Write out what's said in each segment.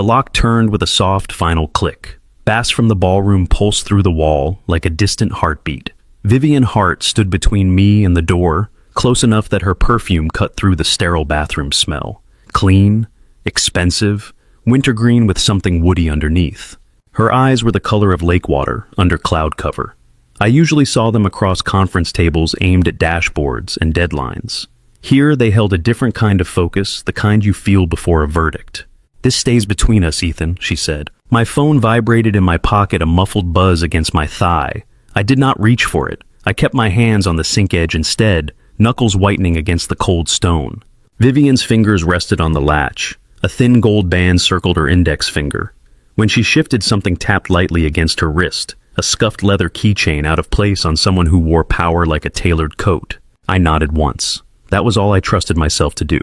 The lock turned with a soft, final click. Bass from the ballroom pulsed through the wall like a distant heartbeat. Vivian Hart stood between me and the door, close enough that her perfume cut through the sterile bathroom smell. Clean, expensive, wintergreen with something woody underneath. Her eyes were the color of lake water under cloud cover. I usually saw them across conference tables aimed at dashboards and deadlines. Here they held a different kind of focus, the kind you feel before a verdict. "This stays between us, Ethan," she said. My phone vibrated in my pocket, a muffled buzz against my thigh. I did not reach for it. I kept my hands on the sink edge instead, knuckles whitening against the cold stone. Vivian's fingers rested on the latch. A thin gold band circled her index finger. When she shifted, something tapped lightly against her wrist, a scuffed leather keychain out of place on someone who wore power like a tailored coat. I nodded once. That was all I trusted myself to do.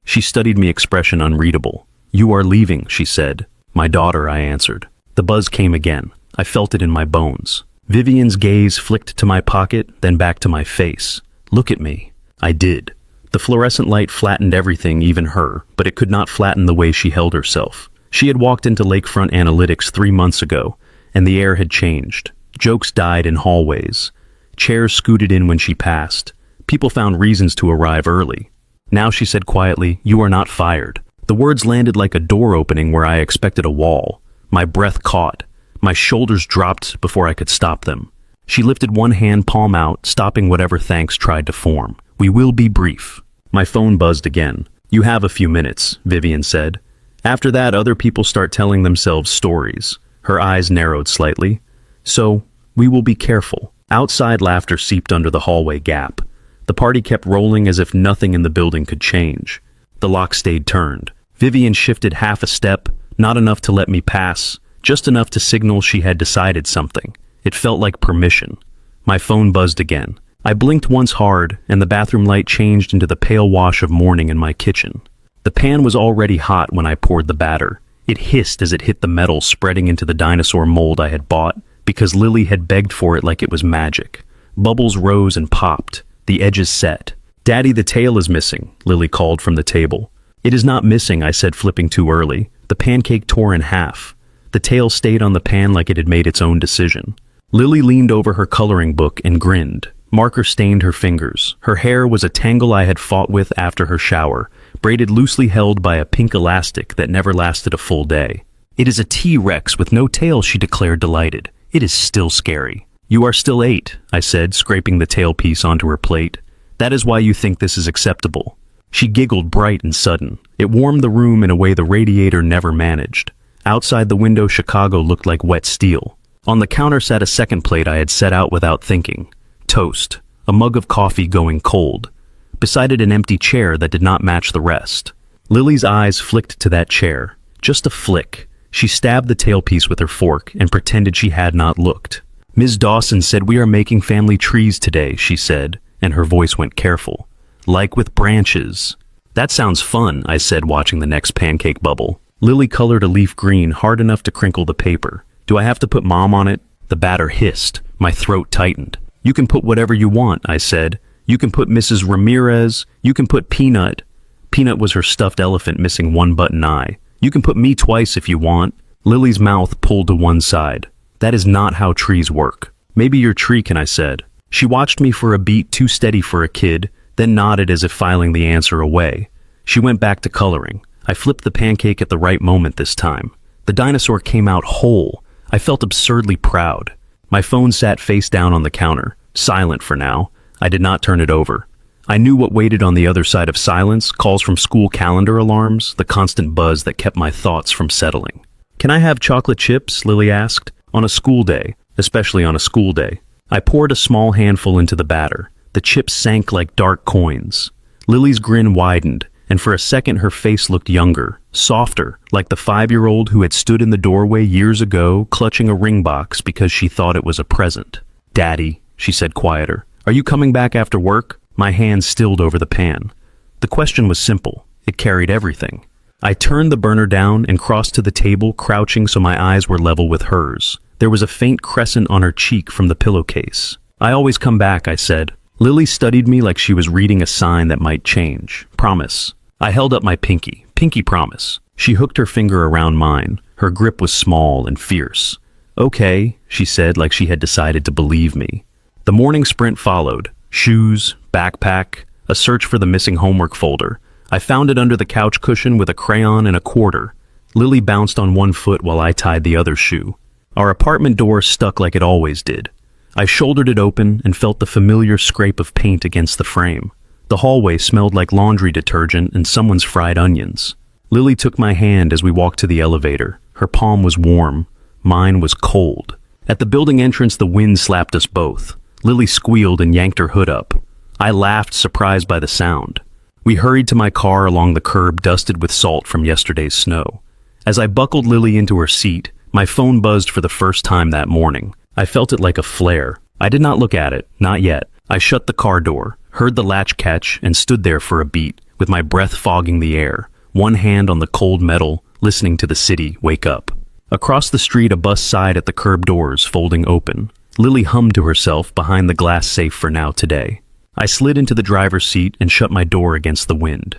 She studied me, expression unreadable. "You are leaving," she said. "My daughter," I answered. The buzz came again. I felt it in my bones. Vivian's gaze flicked to my pocket, then back to my face. "Look at me." I did. The fluorescent light flattened everything, even her, but it could not flatten the way she held herself. She had walked into Lakefront Analytics 3 months ago, and the air had changed. Jokes died in hallways. Chairs scooted in when she passed. People found reasons to arrive early. Now she said quietly, "You are not fired." The words landed like a door opening where I expected a wall. My breath caught. My shoulders dropped before I could stop them. She lifted one hand, palm out, stopping whatever thanks tried to form. "We will be brief." My phone buzzed again. "You have a few minutes," Vivian said. After that, other people start telling themselves stories. Her eyes narrowed slightly. "So, we will be careful." Outside, laughter seeped under the hallway gap. The party kept rolling as if nothing in the building could change. The lock stayed turned. Vivian shifted half a step, not enough to let me pass, just enough to signal she had decided something. It felt like permission. My phone buzzed again. I blinked once hard, and the bathroom light changed into the pale wash of morning in my kitchen. The pan was already hot when I poured the batter. It hissed as it hit the metal, spreading into the dinosaur mold I had bought, because Lily had begged for it like it was magic. Bubbles rose and popped. The edges set. "Daddy, the tail is missing," Lily called from the table. "It is not missing," I said, flipping too early. The pancake tore in half. The tail stayed on the pan like it had made its own decision. Lily leaned over her coloring book and grinned. Marker stained her fingers. Her hair was a tangle I had fought with after her shower, braided loosely held by a pink elastic that never lasted a full day. "It is a T-Rex with no tail," she declared, delighted. "It is still scary." "You are still 8, I said, scraping the tail piece onto her plate. "That is why you think this is acceptable." She giggled, bright and sudden. It warmed the room in a way the radiator never managed. Outside the window, Chicago looked like wet steel. On the counter sat a second plate I had set out without thinking. Toast. A mug of coffee going cold. Beside it, an empty chair that did not match the rest. Lily's eyes flicked to that chair. Just a flick. She stabbed the tailpiece with her fork and pretended she had not looked. "Ms. Dawson said we are making family trees today," she said, and her voice went careful. "Like with branches." "That sounds fun," I said, watching the next pancake bubble. Lily colored a leaf green, hard enough to crinkle the paper. "Do I have to put Mom on it?" The batter hissed. My throat tightened. "You can put whatever you want," I said. "You can put Mrs. Ramirez. You can put Peanut." Peanut was her stuffed elephant missing one button eye. "You can put me twice if you want." Lily's mouth pulled to one side. "That is not how trees work." "Maybe your tree can," I said. She watched me for a beat too steady for a kid, then nodded as if filing the answer away. She went back to coloring. I flipped the pancake at the right moment this time. The dinosaur came out whole. I felt absurdly proud. My phone sat face down on the counter, silent for now. I did not turn it over. I knew what waited on the other side of silence, calls from school calendar alarms, the constant buzz that kept my thoughts from settling. "Can I have chocolate chips?" Lily asked. "On a school day, especially on a school day." I poured a small handful into the batter. The chips sank like dark coins. Lily's grin widened, and for a second her face looked younger, softer, like the 5-year-old who had stood in the doorway years ago, clutching a ring box because she thought it was a present. "Daddy," she said, quieter, "are you coming back after work?" My hand stilled over the pan. The question was simple. It carried everything. I turned the burner down and crossed to the table, crouching so my eyes were level with hers. There was a faint crescent on her cheek from the pillowcase. "I always come back," I said. Lily studied me like she was reading a sign that might change. "Promise." I held up my pinky. Pinky promise. She hooked her finger around mine. Her grip was small and fierce. Okay, she said like she had decided to believe me. The morning sprint followed. Shoes, backpack, a search for the missing homework folder. I found it under the couch cushion with a crayon and a quarter. Lily bounced on one foot while I tied the other shoe. Our apartment door stuck like it always did. I shouldered it open and felt the familiar scrape of paint against the frame. The hallway smelled like laundry detergent and someone's fried onions. Lily took my hand as we walked to the elevator. Her palm was warm. Mine was cold. At the building entrance, the wind slapped us both. Lily squealed and yanked her hood up. I laughed, surprised by the sound. We hurried to my car along the curb dusted with salt from yesterday's snow. As I buckled Lily into her seat, my phone buzzed for the first time that morning. I felt it like a flare. I did not look at it, not yet. I shut the car door, heard the latch catch, and stood there for a beat, with my breath fogging the air, one hand on the cold metal, listening to the city wake up. Across the street, a bus sighed at the curb doors, folding open. Lily hummed to herself behind the glass safe for now today. I slid into the driver's seat and shut my door against the wind.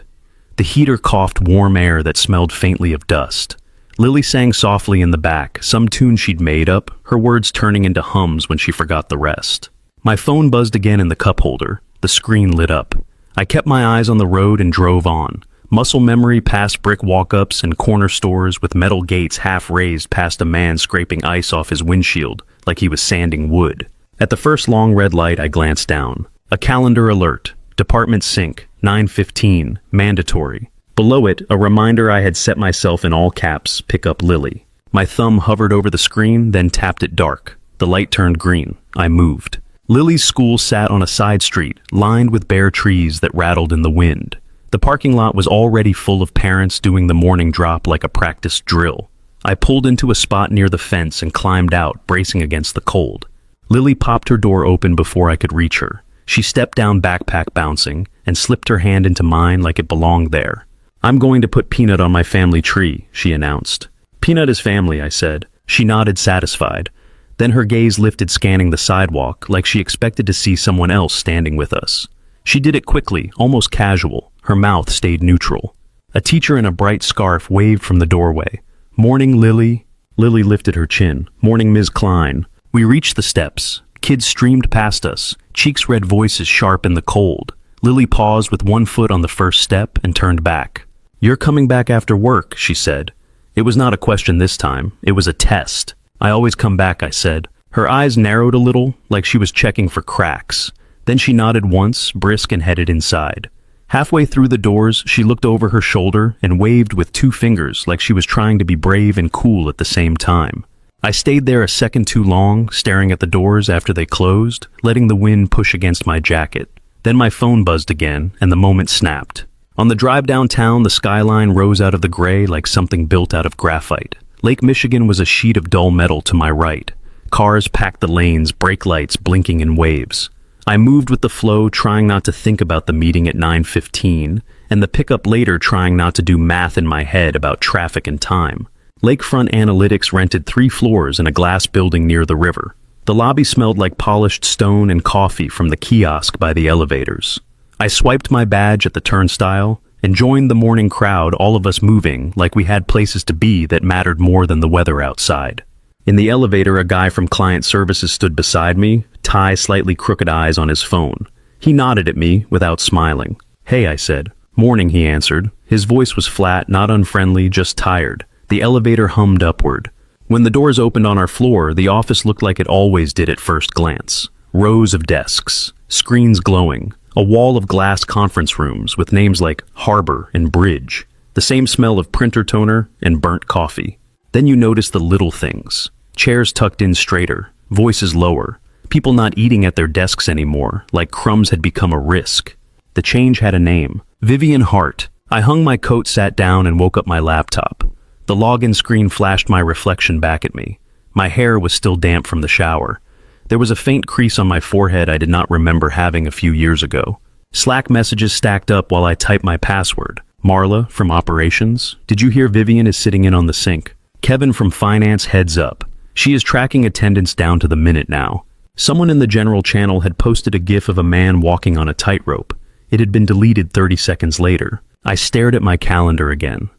The heater coughed warm air that smelled faintly of dust. Lily sang softly in the back, some tune she'd made up, her words turning into hums when she forgot the rest. My phone buzzed again in the cup holder. The screen lit up. I kept my eyes on the road and drove on. Muscle memory past brick walk-ups and corner stores with metal gates half raised past a man scraping ice off his windshield like he was sanding wood. At the first long red light, I glanced down. A calendar alert. Department sync. 9:15. Mandatory. Below it, a reminder I had set myself in all caps, pick up Lily. My thumb hovered over the screen, then tapped it dark. The light turned green. I moved. Lily's school sat on a side street, lined with bare trees that rattled in the wind. The parking lot was already full of parents doing the morning drop like a practice drill. I pulled into a spot near the fence and climbed out, bracing against the cold. Lily popped her door open before I could reach her. She stepped down, backpack bouncing, and slipped her hand into mine like it belonged there. I'm going to put Peanut on my family tree, she announced. Peanut is family, I said. She nodded, satisfied. Then her gaze lifted, scanning the sidewalk, like she expected to see someone else standing with us. She did it quickly, almost casual. Her mouth stayed neutral. A teacher in a bright scarf waved from the doorway. Morning, Lily. Lily lifted her chin. Morning, Ms. Klein. We reached the steps. Kids streamed past us, cheeks red, voices sharp in the cold. Lily paused with one foot on the first step and turned back. You're coming back after work, she said. It was not a question this time. It was a test. I always come back, I said. Her eyes narrowed a little, like she was checking for cracks. Then she nodded once, brisk, and headed inside. Halfway through the doors, she looked over her shoulder and waved with two fingers like she was trying to be brave and cool at the same time. I stayed there a second too long, staring at the doors after they closed, letting the wind push against my jacket. Then my phone buzzed again, and the moment snapped. On the drive downtown, the skyline rose out of the gray like something built out of graphite. Lake Michigan was a sheet of dull metal to my right. Cars packed the lanes, brake lights blinking in waves. I moved with the flow, trying not to think about the meeting at 9:15, and the pickup later, trying not to do math in my head about traffic and time. Lakefront Analytics rented 3 floors in a glass building near the river. The lobby smelled like polished stone and coffee from the kiosk by the elevators. I swiped my badge at the turnstile and joined the morning crowd, all of us moving like we had places to be that mattered more than the weather outside. In the elevator, a guy from client services stood beside me, tie slightly crooked eyes on his phone. He nodded at me without smiling. Hey, I said. Morning, he answered. His voice was flat, not unfriendly, just tired. The elevator hummed upward. When the doors opened on our floor, the office looked like it always did at first glance. Rows of desks, screens glowing, a wall of glass conference rooms with names like Harbor and Bridge, the same smell of printer toner and burnt coffee. Then you notice the little things. Chairs tucked in straighter, voices lower, people not eating at their desks anymore, like crumbs had become a risk. The change had a name. Vivian Hart. I hung my coat, sat down, and woke up my laptop. The login screen flashed my reflection back at me. My hair was still damp from the shower. There was a faint crease on my forehead I did not remember having a few years ago. Slack messages stacked up while I typed my password. Marla, from operations. Did you hear Vivian is sitting in on the sink? Kevin from finance, heads up. She is tracking attendance down to the minute now. Someone in the general channel had posted a gif of a man walking on a tightrope. It had been deleted 30 seconds later. I stared at my calendar again.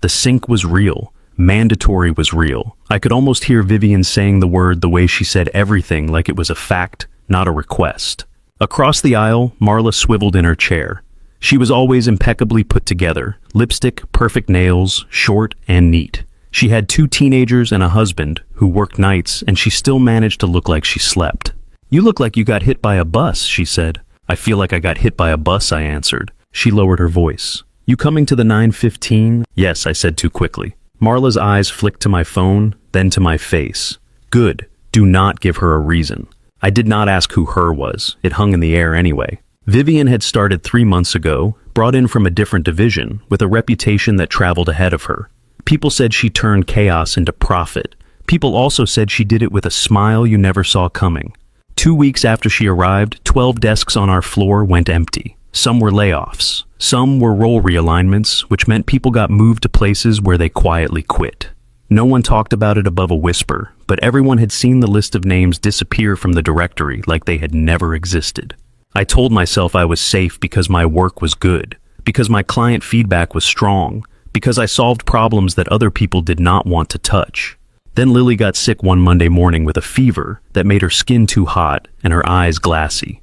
The sink was real. Mandatory was real. I could almost hear Vivian saying the word the way she said everything, like it was a fact, not a request. Across the aisle, Marla swiveled in her chair. She was always impeccably put together. Lipstick, perfect nails, short and neat. She had 2 teenagers and a husband who worked nights, and she still managed to look like she slept. "You look like you got hit by a bus," she said. "I feel like I got hit by a bus," I answered. She lowered her voice. "You coming to the 9:15? "Yes," I said too quickly. Marla's eyes flicked to my phone, then to my face. "Good. Do not give her a reason." I did not ask who her was. It hung in the air anyway. Vivian had started 3 months ago, brought in from a different division, with a reputation that traveled ahead of her. People said she turned chaos into profit. People also said she did it with a smile you never saw coming. 2 weeks after she arrived, 12 desks on our floor went empty. Some were layoffs. Some were role realignments, which meant people got moved to places where they quietly quit. No one talked about it above a whisper, but everyone had seen the list of names disappear from the directory like they had never existed. I told myself I was safe because my work was good, because my client feedback was strong, because I solved problems that other people did not want to touch. Then Lily got sick one Monday morning with a fever that made her skin too hot and her eyes glassy.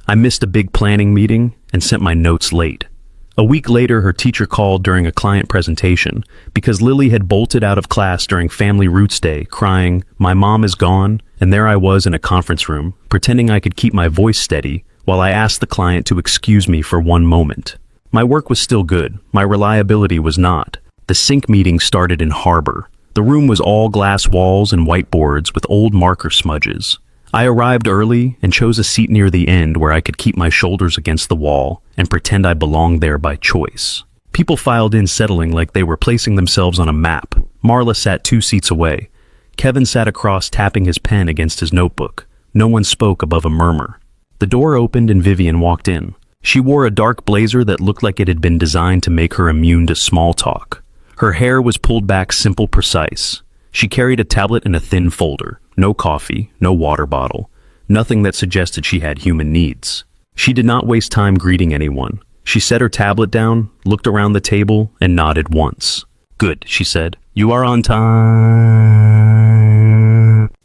I missed a big planning meeting and sent my notes late. A week later, her teacher called during a client presentation because Lily had bolted out of class during Family Roots Day, crying, "My mom is gone," and there I was in a conference room, pretending I could keep my voice steady while I asked the client to excuse me for one moment. My work was still good. My reliability was not. The sync meeting started in Harbor. The room was all glass walls and whiteboards with old marker smudges. I arrived early and chose a seat near the end where I could keep my shoulders against the wall and pretend I belonged there by choice. People filed in settling like they were placing themselves on a map. Marla sat 2 seats away. Kevin sat across tapping his pen against his notebook. No one spoke above a murmur. The door opened and Vivian walked in. She wore a dark blazer that looked like it had been designed to make her immune to small talk. Her hair was pulled back simple, precise. She carried a tablet and a thin folder. No coffee, no water bottle. Nothing that suggested she had human needs. She did not waste time greeting anyone. She set her tablet down, looked around the table, and nodded once. "Good," she said. "You are on time."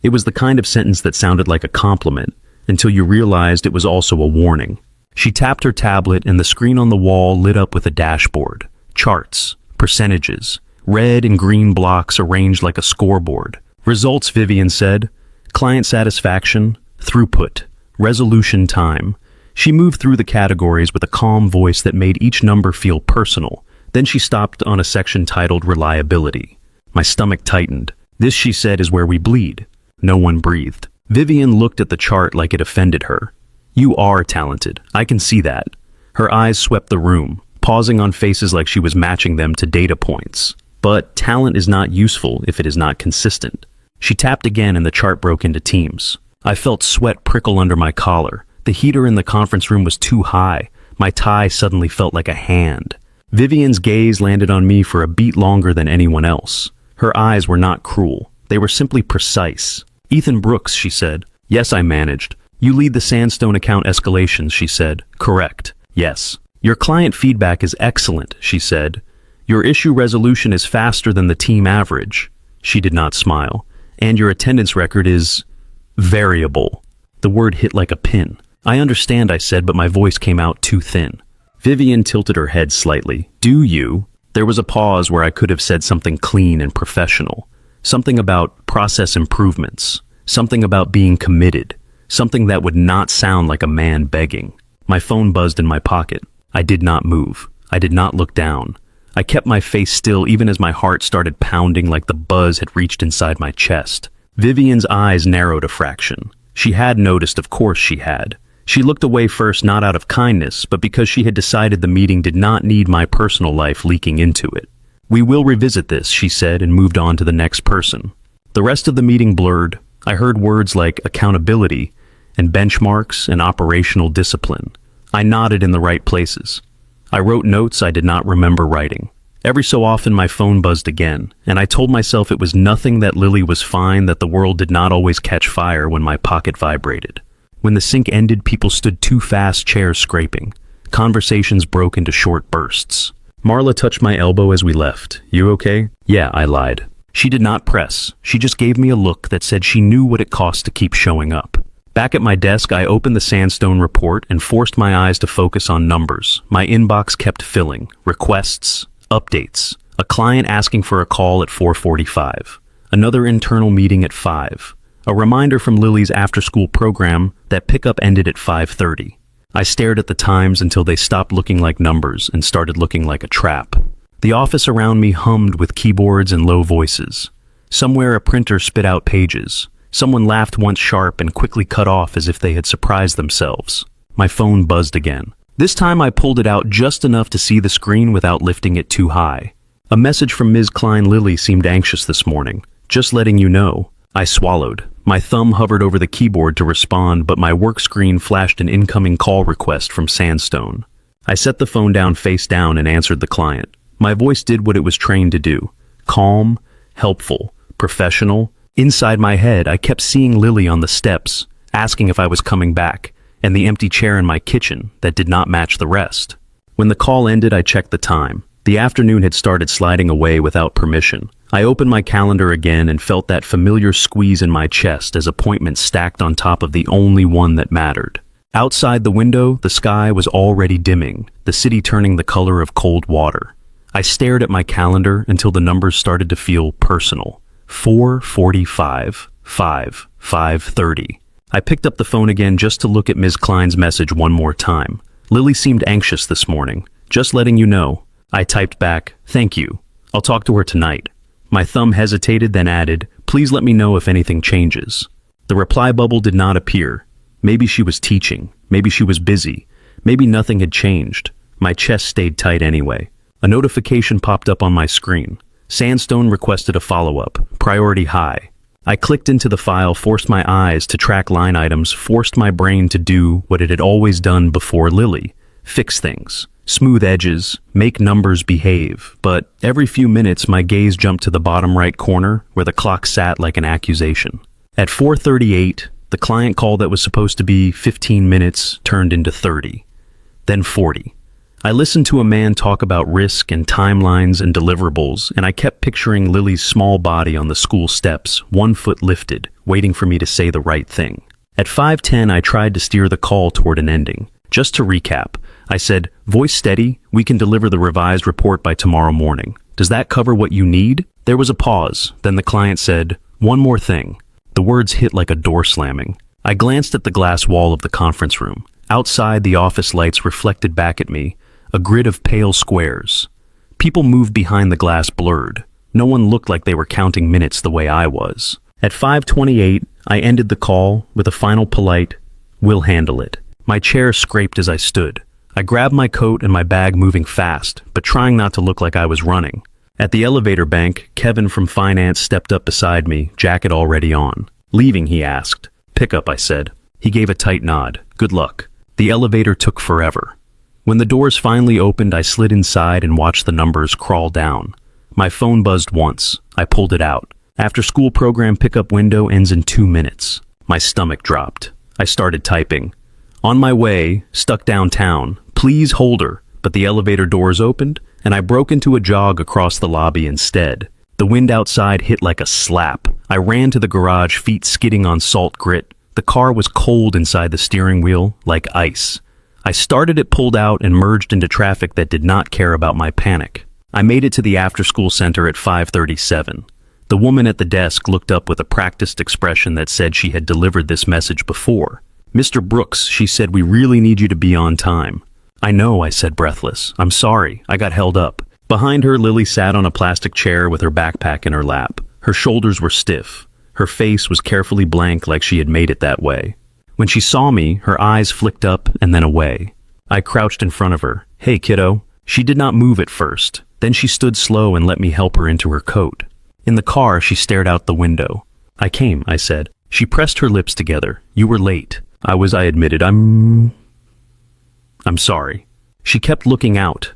It was the kind of sentence that sounded like a compliment, until you realized it was also a warning. She tapped her tablet and the screen on the wall lit up with a dashboard. Charts, percentages, red and green blocks arranged like a scoreboard. "Results," Vivian said. "Client satisfaction, throughput, resolution time." She moved through the categories with a calm voice that made each number feel personal. Then she stopped on a section titled Reliability. My stomach tightened. "This," she said, "is where we bleed." No one breathed. Vivian looked at the chart like it offended her. "You are talented. I can see that." Her eyes swept the room, pausing on faces like she was matching them to data points. But talent is not useful if it is not consistent. She tapped again and the chart broke into teams. I felt sweat prickle under my collar. The heater in the conference room was too high. My tie suddenly felt like a hand. Vivian's gaze landed on me for a beat longer than anyone else. Her eyes were not cruel. They were simply precise. "Ethan Brooks," she said. "Yes," I managed. "You lead the Sandstone account escalations," she said. "Correct." "Yes." "Your client feedback is excellent," she said. "Your issue resolution is faster than the team average." She did not smile. "And your attendance record is variable." The word hit like a pin. "I understand," I said, but my voice came out too thin. Vivian tilted her head slightly. "Do you?" There was a pause where I could have said something clean and professional. Something about process improvements. Something about being committed. Something that would not sound like a man begging. My phone buzzed in my pocket. I did not move. I did not look down. I kept my face still even as my heart started pounding like the buzz had reached inside my chest. Vivian's eyes narrowed a fraction. She had noticed, of course she had. She looked away first not out of kindness, but because she had decided the meeting did not need my personal life leaking into it. "We will revisit this," she said, and moved on to the next person. The rest of the meeting blurred. I heard words like accountability and benchmarks and operational discipline. I nodded in the right places. I wrote notes I did not remember writing. Every so often my phone buzzed again, and I told myself it was nothing, that Lily was fine, that the world did not always catch fire when my pocket vibrated. When the sync ended, people stood too fast, chairs scraping. Conversations broke into short bursts. Marla touched my elbow as we left. You okay? Yeah, I lied. She did not press. She just gave me a look that said she knew what it cost to keep showing up. Back at my desk, I opened the Sandstone report and forced my eyes to focus on numbers. My inbox kept filling. Requests, updates, a client asking for a call at 4:45, another internal meeting at 5, a reminder from Lily's after-school program that pickup ended at 5:30. I stared at the times until they stopped looking like numbers and started looking like a trap. The office around me hummed with keyboards and low voices. Somewhere a printer spit out pages. Someone laughed once sharp and quickly cut off as if they had surprised themselves. My phone buzzed again. This time I pulled it out just enough to see the screen without lifting it too high. A message from Ms. Klein Lilly seemed anxious this morning. Just letting you know. I swallowed. My thumb hovered over the keyboard to respond, but my work screen flashed an incoming call request from Sandstone. I set the phone down face down and answered the client. My voice did what it was trained to do. Calm, helpful, professional. Inside my head, I kept seeing Lily on the steps, asking if I was coming back, and the empty chair in my kitchen that did not match the rest. When the call ended, I checked the time. The afternoon had started sliding away without permission. I opened my calendar again and felt that familiar squeeze in my chest as appointments stacked on top of the only one that mattered. Outside the window, the sky was already dimming, the city turning the color of cold water. I stared at my calendar until the numbers started to feel personal. 4:45, 5:30. I picked up the phone again just to look at Ms. Klein's message one more time. Lily seemed anxious this morning. Just letting you know. I typed back, thank you. I'll talk to her tonight. My thumb hesitated, then added, please let me know if anything changes. The reply bubble did not appear. Maybe she was teaching. Maybe she was busy. Maybe nothing had changed. My chest stayed tight anyway. A notification popped up on my screen. Sandstone requested a follow-up, priority high. I clicked into the file, forced my eyes to track line items, forced my brain to do what it had always done before Lily. Fix things. Smooth edges, make numbers behave. But every few minutes, my gaze jumped to the bottom right corner, where the clock sat like an accusation. At 4:38, the client call that was supposed to be 15 minutes turned into 30. Then 40. I listened to a man talk about risk and timelines and deliverables, and I kept picturing Lily's small body on the school steps, one foot lifted, waiting for me to say the right thing. At 5:10, I tried to steer the call toward an ending. Just to recap, I said, voice steady, we can deliver the revised report by tomorrow morning. Does that cover what you need? There was a pause, then the client said, one more thing. The words hit like a door slamming. I glanced at the glass wall of the conference room. Outside, the office lights reflected back at me, a grid of pale squares. People moved behind the glass blurred. No one looked like they were counting minutes the way I was. At 5:28, I ended the call with a final polite, we'll handle it. My chair scraped as I stood. I grabbed my coat and my bag moving fast, but trying not to look like I was running. At the elevator bank, Kevin from finance stepped up beside me, jacket already on. Leaving, he asked. Pick up, I said. He gave a tight nod. Good luck. The elevator took forever. When the doors finally opened, I slid inside and watched the numbers crawl down. My phone buzzed once. I pulled it out. After school program pickup window ends in 2 minutes. My stomach dropped. I started typing. On my way, stuck downtown. Please hold her. But the elevator doors opened, and I broke into a jog across the lobby instead. The wind outside hit like a slap. I ran to the garage, feet skidding on salt grit. The car was cold inside the steering wheel, like ice. I started it, pulled out, and merged into traffic that did not care about my panic. I made it to the after-school center at 5:37. The woman at the desk looked up with a practiced expression that said she had delivered this message before. Mr. Brooks, she said, we really need you to be on time. I know, I said breathless. I'm sorry, I got held up. Behind her, Lily sat on a plastic chair with her backpack in her lap. Her shoulders were stiff. Her face was carefully blank, like she had made it that way. When she saw me, her eyes flicked up and then away. I crouched in front of her. Hey, kiddo. She did not move at first. Then she stood slow and let me help her into her coat. In the car, she stared out the window. I came, I said. She pressed her lips together. You were late. I admitted. I'm sorry. She kept looking out.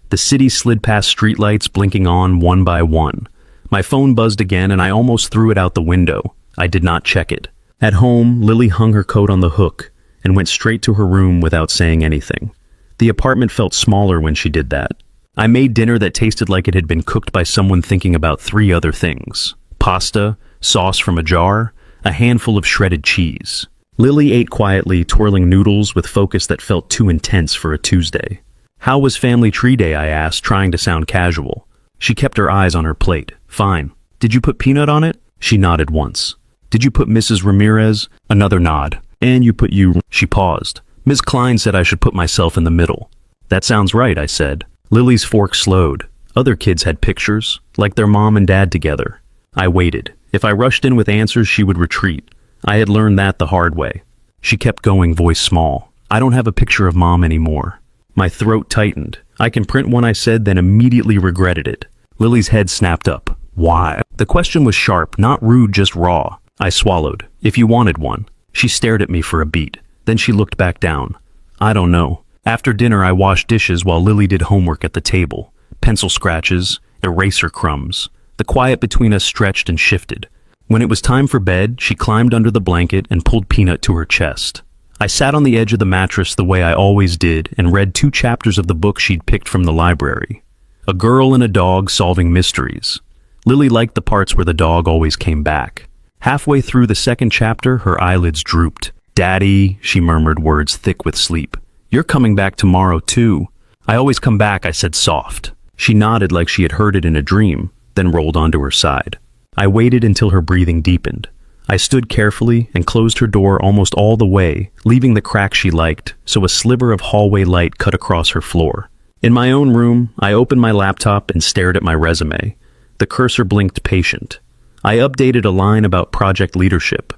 The city slid past streetlights, blinking on one by one. My phone buzzed again, and I almost threw it out the window. I did not check it. At home, Lily hung her coat on the hook and went straight to her room without saying anything. The apartment felt smaller when she did that. I made dinner that tasted like it had been cooked by someone thinking about 3 other things: pasta, sauce from a jar, a handful of shredded cheese. Lily ate quietly, twirling noodles with focus that felt too intense for a Tuesday. "How was family tree day?" I asked, trying to sound casual. She kept her eyes on her plate. "Fine. Did you put peanut on it?" She nodded once. "Did you put Mrs. Ramirez?" Another nod. "And you put you—" She paused. "Ms. Klein said I should put myself in the middle." "That sounds right," I said. Lily's fork slowed. Other kids had pictures, like their mom and dad together. I waited. If I rushed in with answers, she would retreat. I had learned that the hard way. She kept going, voice small. "I don't have a picture of Mom anymore." My throat tightened. "I can print one," I said, then immediately regretted it. Lily's head snapped up. "Why?" The question was sharp, not rude, just raw. I swallowed. "If you wanted one." She stared at me for a beat. Then she looked back down. "I don't know." After dinner, I washed dishes while Lily did homework at the table. Pencil scratches, eraser crumbs. The quiet between us stretched and shifted. When it was time for bed, she climbed under the blanket and pulled Peanut to her chest. I sat on the edge of the mattress the way I always did and read 2 chapters of the book she'd picked from the library. A Girl and a Dog Solving Mysteries. Lily liked the parts where the dog always came back. Halfway through the 2nd chapter, her eyelids drooped. "Daddy," she murmured, words thick with sleep. "You're coming back tomorrow, too." "I always come back," I said, soft. She nodded like she had heard it in a dream, then rolled onto her side. I waited until her breathing deepened. I stood carefully and closed her door almost all the way, leaving the crack she liked, so a sliver of hallway light cut across her floor. In my own room, I opened my laptop and stared at my resume. The cursor blinked patient. I updated a line about project leadership.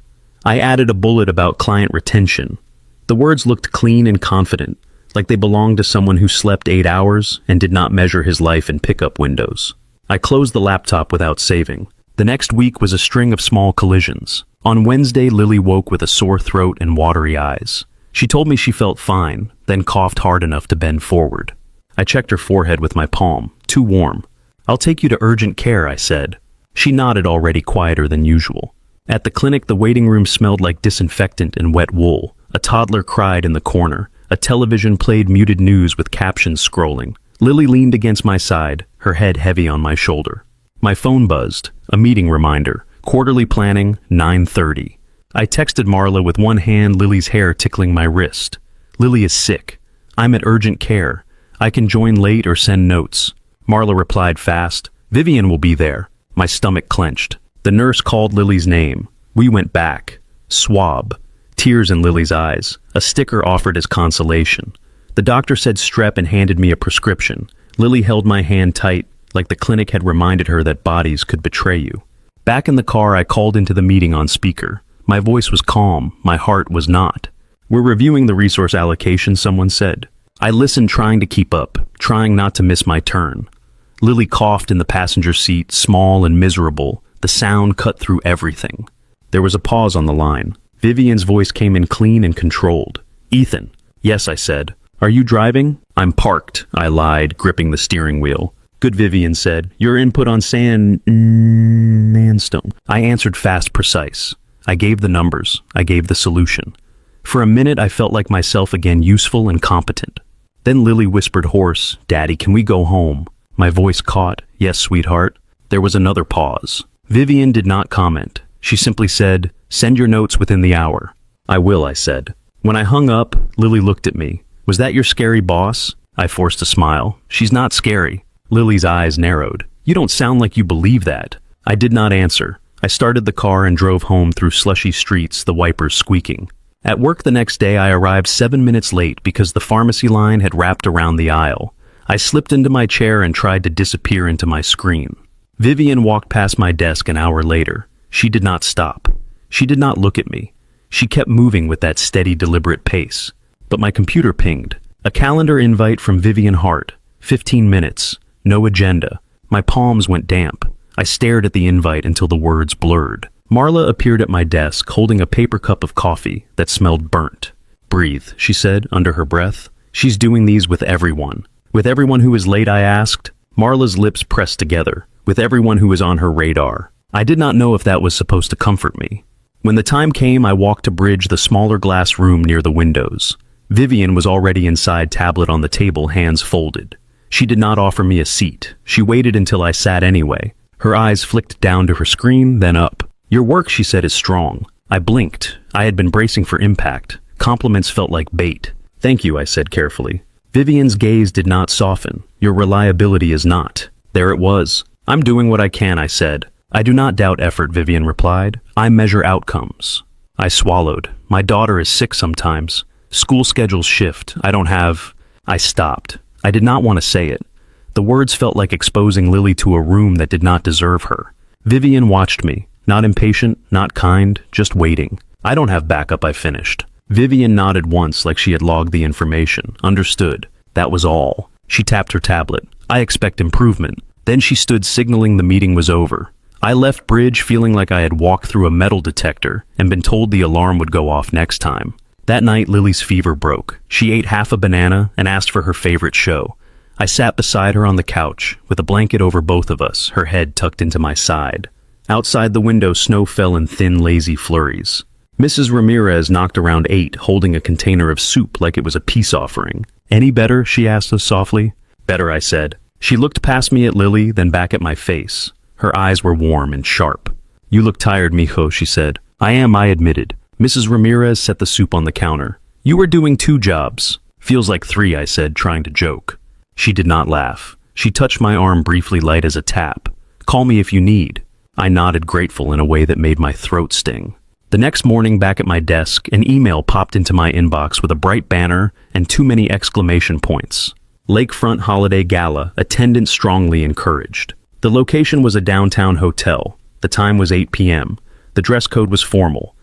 I added a bullet about client retention. The words looked clean and confident, like they belonged to someone who slept 8 hours and did not measure his life in pickup windows. I closed the laptop without saving. The next week was a string of small collisions. On Wednesday, Lily woke with a sore throat and watery eyes. She told me she felt fine, then coughed hard enough to bend forward. I checked her forehead with my palm. Too warm. "I'll take you to urgent care," I said. She nodded, already quieter than usual. At the clinic, the waiting room smelled like disinfectant and wet wool. A toddler cried in the corner. A television played muted news with captions scrolling. Lily leaned against my side, her head heavy on my shoulder. My phone buzzed. A meeting reminder. Quarterly planning, 9:30. I texted Marla with one hand, Lily's hair tickling my wrist. "Lily is sick. I'm at urgent care. I can join late or send notes." Marla replied fast. "Vivian will be there." My stomach clenched. The nurse called Lily's name. We went back. Swab. Tears in Lily's eyes. A sticker offered as consolation. The doctor said strep and handed me a prescription. Lily held my hand tight, like the clinic had reminded her that bodies could betray you. Back in the car, I called into the meeting on speaker. My voice was calm, my heart was not. "We're reviewing the resource allocation," someone said. I listened, trying to keep up, trying not to miss my turn. Lily coughed in the passenger seat, small and miserable. The sound cut through everything. There was a pause on the line. Vivian's voice came in clean and controlled. "Ethan." "Yes," I said. "Are you driving?" "I'm parked," I lied, gripping the steering wheel. "Good," Vivian said. "Your input on sandstone." I answered fast, precise. I gave the numbers. I gave the solution. For a minute, I felt like myself again, useful and competent. Then Lily whispered hoarse, "Daddy, can we go home?" My voice caught. "Yes, sweetheart." There was another pause. Vivian did not comment. She simply said, "Send your notes within the hour." "I will," I said. When I hung up, Lily looked at me. "Was that your scary boss?" I forced a smile. "She's not scary." Lily's eyes narrowed. "You don't sound like you believe that." I did not answer. I started the car and drove home through slushy streets, the wipers squeaking. At work the next day, I arrived 7 minutes late because the pharmacy line had wrapped around the aisle. I slipped into my chair and tried to disappear into my screen. Vivian walked past my desk an hour later. She did not stop. She did not look at me. She kept moving with that steady, deliberate pace. But my computer pinged. A calendar invite from Vivian Hart. 15 minutes. No agenda. My palms went damp. I stared at the invite until the words blurred. Marla appeared at my desk, holding a paper cup of coffee that smelled burnt. "Breathe," she said under her breath. "She's doing these with everyone." "With everyone who is late?" I asked. Marla's lips pressed together. "With everyone who is on her radar." I did not know if that was supposed to comfort me. When the time came, I walked to bridge the smaller glass room near the windows. Vivian was already inside, tablet on the table, hands folded. She did not offer me a seat. She waited until I sat anyway. Her eyes flicked down to her screen, then up. "Your work," she said, "is strong." I blinked. I had been bracing for impact. Compliments felt like bait. "Thank you," I said carefully. Vivian's gaze did not soften. "Your reliability is not." There it was. "I'm doing what I can," I said. "I do not doubt effort," Vivian replied. "I measure outcomes." I swallowed. My daughter is sick sometimes. School schedules shift. I stopped. I did not want to say it. The words felt like exposing Lily to a room that did not deserve her. Vivian watched me. Not impatient, not kind, just waiting. "I don't have backup," I finished. Vivian nodded once like she had logged the information. Understood. That was all. She tapped her tablet. "I expect improvement." Then she stood signaling the meeting was over. I left Bridge feeling like I had walked through a metal detector and been told the alarm would go off next time. That night, Lily's fever broke. She ate half a banana and asked for her favorite show. I sat beside her on the couch, with a blanket over both of us, her head tucked into my side. Outside the window, snow fell in thin, lazy flurries. Mrs. Ramirez knocked around 8, holding a container of soup like it was a peace offering. "Any better?" she asked us softly. "Better," I said. She looked past me at Lily, then back at my face. Her eyes were warm and sharp. "You look tired, mijo," she said. "I am," I admitted. Mrs. Ramirez set the soup on the counter. "You were doing 2 jobs. "Feels like 3, I said, trying to joke. She did not laugh. She touched my arm briefly, light as a tap. "Call me if you need." I nodded, grateful in a way that made my throat sting. The next morning, back at my desk, an email popped into my inbox with a bright banner and too many exclamation points. Lakefront Holiday Gala, attendance strongly encouraged. The location was a downtown hotel. The time was 8 p.m. The dress code was formal.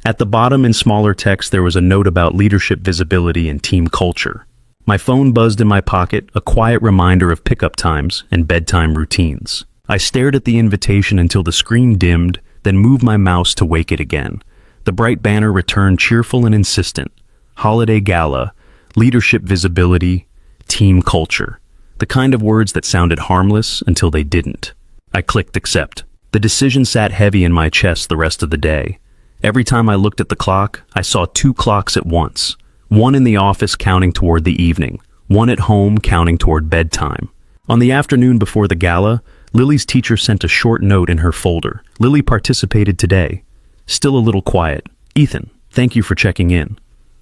At the bottom, in smaller text, there was a note about leadership, visibility, and team culture. My phone buzzed in my pocket, a quiet reminder of pickup times and bedtime routines. I stared at the invitation until the screen dimmed, then moved my mouse to wake it again. The bright banner returned, cheerful and insistent. Holiday Gala, leadership, visibility, team culture. The kind of words that sounded harmless until they didn't. I clicked accept. The decision sat heavy in my chest the rest of the day. Every time I looked at the clock, I saw 2 clocks at once. One in the office counting toward the evening, one at home counting toward bedtime. On the afternoon before the gala, Lily's teacher sent a short note in her folder. "Lily participated today." Still a little quiet. "Ethan, thank you for checking in."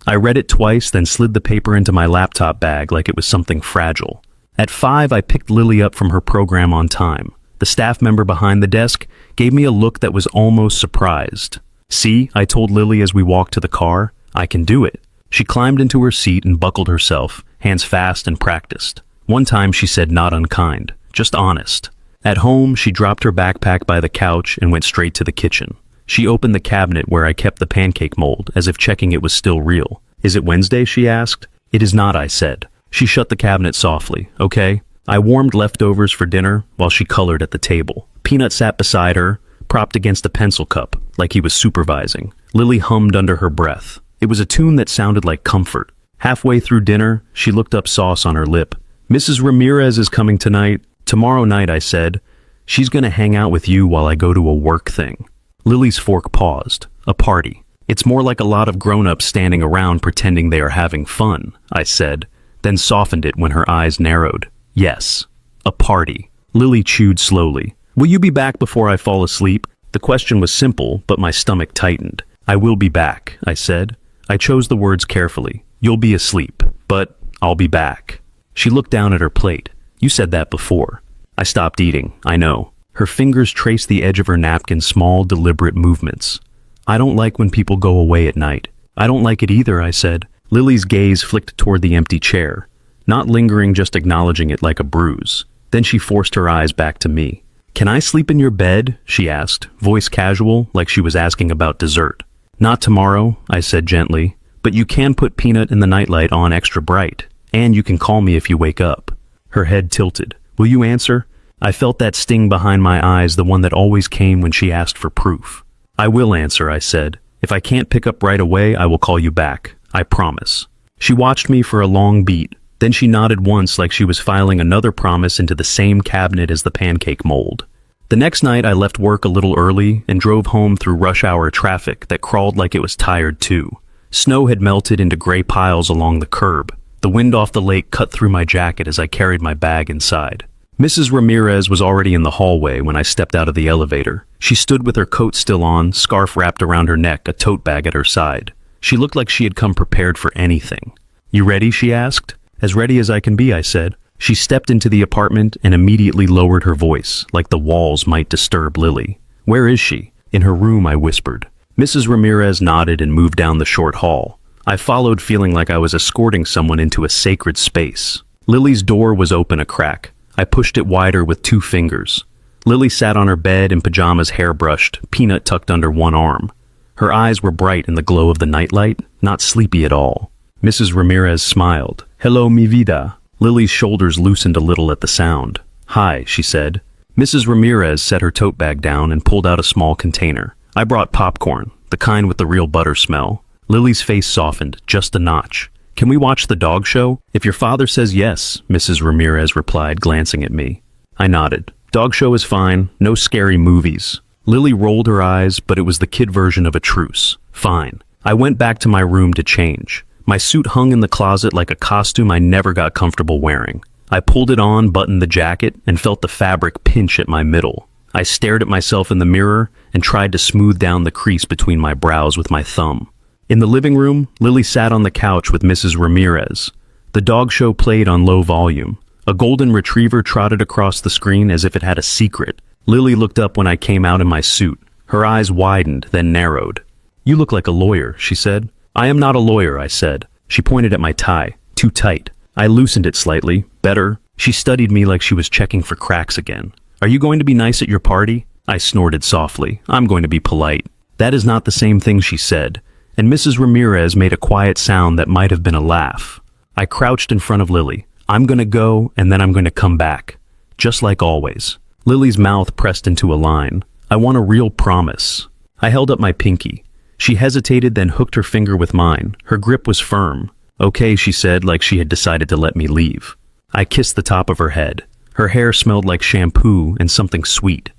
I read it twice, then slid the paper into my laptop bag like it was something fragile. At 5, I picked Lily up from her program on time. The staff member behind the desk gave me a look that was almost surprised. "See," I told Lily as we walked to the car, "I can do it." She climbed into her seat and buckled herself, hands fast and practiced. One time she said, not unkind, just honest. At home, she dropped her backpack by the couch and went straight to the kitchen. She opened the cabinet where I kept the pancake mold, as if checking it was still real. "Is it Wednesday?" she asked. "It is not," I said. She shut the cabinet softly. "Okay." I warmed leftovers for dinner while she colored at the table. Peanut sat beside her, propped against a pencil cup, like he was supervising. Lily hummed under her breath. It was a tune that sounded like comfort. Halfway through dinner, she looked up, sauce on her lip. "Mrs. Ramirez is coming tonight." "Tomorrow night," I said. "She's gonna hang out with you while I go to a work thing." Lily's fork paused. "A party." "It's more like a lot of grown-ups standing around pretending they are having fun," I said, then softened it when her eyes narrowed. "Yes, a party." Lily chewed slowly. "Will you be back before I fall asleep?" The question was simple, but my stomach tightened. "I will be back," I said. I chose the words carefully. "You'll be asleep, but I'll be back." She looked down at her plate. "You said that before." I stopped eating, I know. Her fingers traced the edge of her napkin, small, deliberate movements. "I don't like when people go away at night." "I don't like it either," I said. Lily's gaze flicked toward the empty chair. Not lingering, just acknowledging it like a bruise. Then she forced her eyes back to me. "Can I sleep in your bed?" she asked, voice casual, like she was asking about dessert. "Not tomorrow," I said gently, "but you can put Peanut in the nightlight on extra bright, and you can call me if you wake up." Her head tilted. "Will you answer?" I felt that sting behind my eyes, the one that always came when she asked for proof. "I will answer," I said. "If I can't pick up right away, I will call you back. I promise." She watched me for a long beat. Then she nodded once, like she was filing another promise into the same cabinet as the pancake mold. The next night, I left work a little early and drove home through rush hour traffic that crawled like it was tired too. Snow had melted into gray piles along the curb. The wind off the lake cut through my jacket as I carried my bag inside. Mrs. Ramirez was already in the hallway when I stepped out of the elevator. She stood with her coat still on, scarf wrapped around her neck, a tote bag at her side. She looked like she had come prepared for anything. "You ready?" she asked. "As ready as I can be," I said. She stepped into the apartment and immediately lowered her voice, like the walls might disturb Lily. "Where is she?" "In her room," I whispered. Mrs. Ramirez nodded and moved down the short hall. I followed, feeling like I was escorting someone into a sacred space. Lily's door was open a crack. I pushed it wider with 2 fingers. Lily sat on her bed in pajamas, hair brushed, peanut tucked under one arm. Her eyes were bright in the glow of the nightlight, not sleepy at all. Mrs. Ramirez smiled. "Hello, mi vida." Lily's shoulders loosened a little at the sound. "Hi," she said. Mrs. Ramirez set her tote bag down and pulled out a small container. I brought popcorn, the kind with the real butter smell. Lily's face softened, just a notch. "Can we watch the dog show?" "If your father says yes," Mrs. Ramirez replied, glancing at me. I nodded. "Dog show is fine, no scary movies." Lily rolled her eyes, but it was the kid version of a truce. Fine. I went back to my room to change. My suit hung in the closet like a costume I never got comfortable wearing. I pulled it on, buttoned the jacket, and felt the fabric pinch at my middle. I stared at myself in the mirror and tried to smooth down the crease between my brows with my thumb. In the living room, Lily sat on the couch with Mrs. Ramirez. The dog show played on low volume. A golden retriever trotted across the screen as if it had a secret. Lily looked up when I came out in my suit. Her eyes widened, then narrowed. "You look like a lawyer," she said. "I am not a lawyer," I said. She pointed at my tie. "Too tight." I loosened it slightly. "Better." She studied me like she was checking for cracks again. "Are you going to be nice at your party?" I snorted softly. "I'm going to be polite." "That is not the same thing," she said, and Mrs. Ramirez made a quiet sound that might have been a laugh. I crouched in front of Lily. "I'm going to go, and then I'm going to come back. Just like always." Lily's mouth pressed into a line. "I want a real promise." I held up my pinky. She hesitated, then hooked her finger with mine. Her grip was firm. "Okay," she said, like she had decided to let me leave. I kissed the top of her head. Her hair smelled like shampoo and something sweet.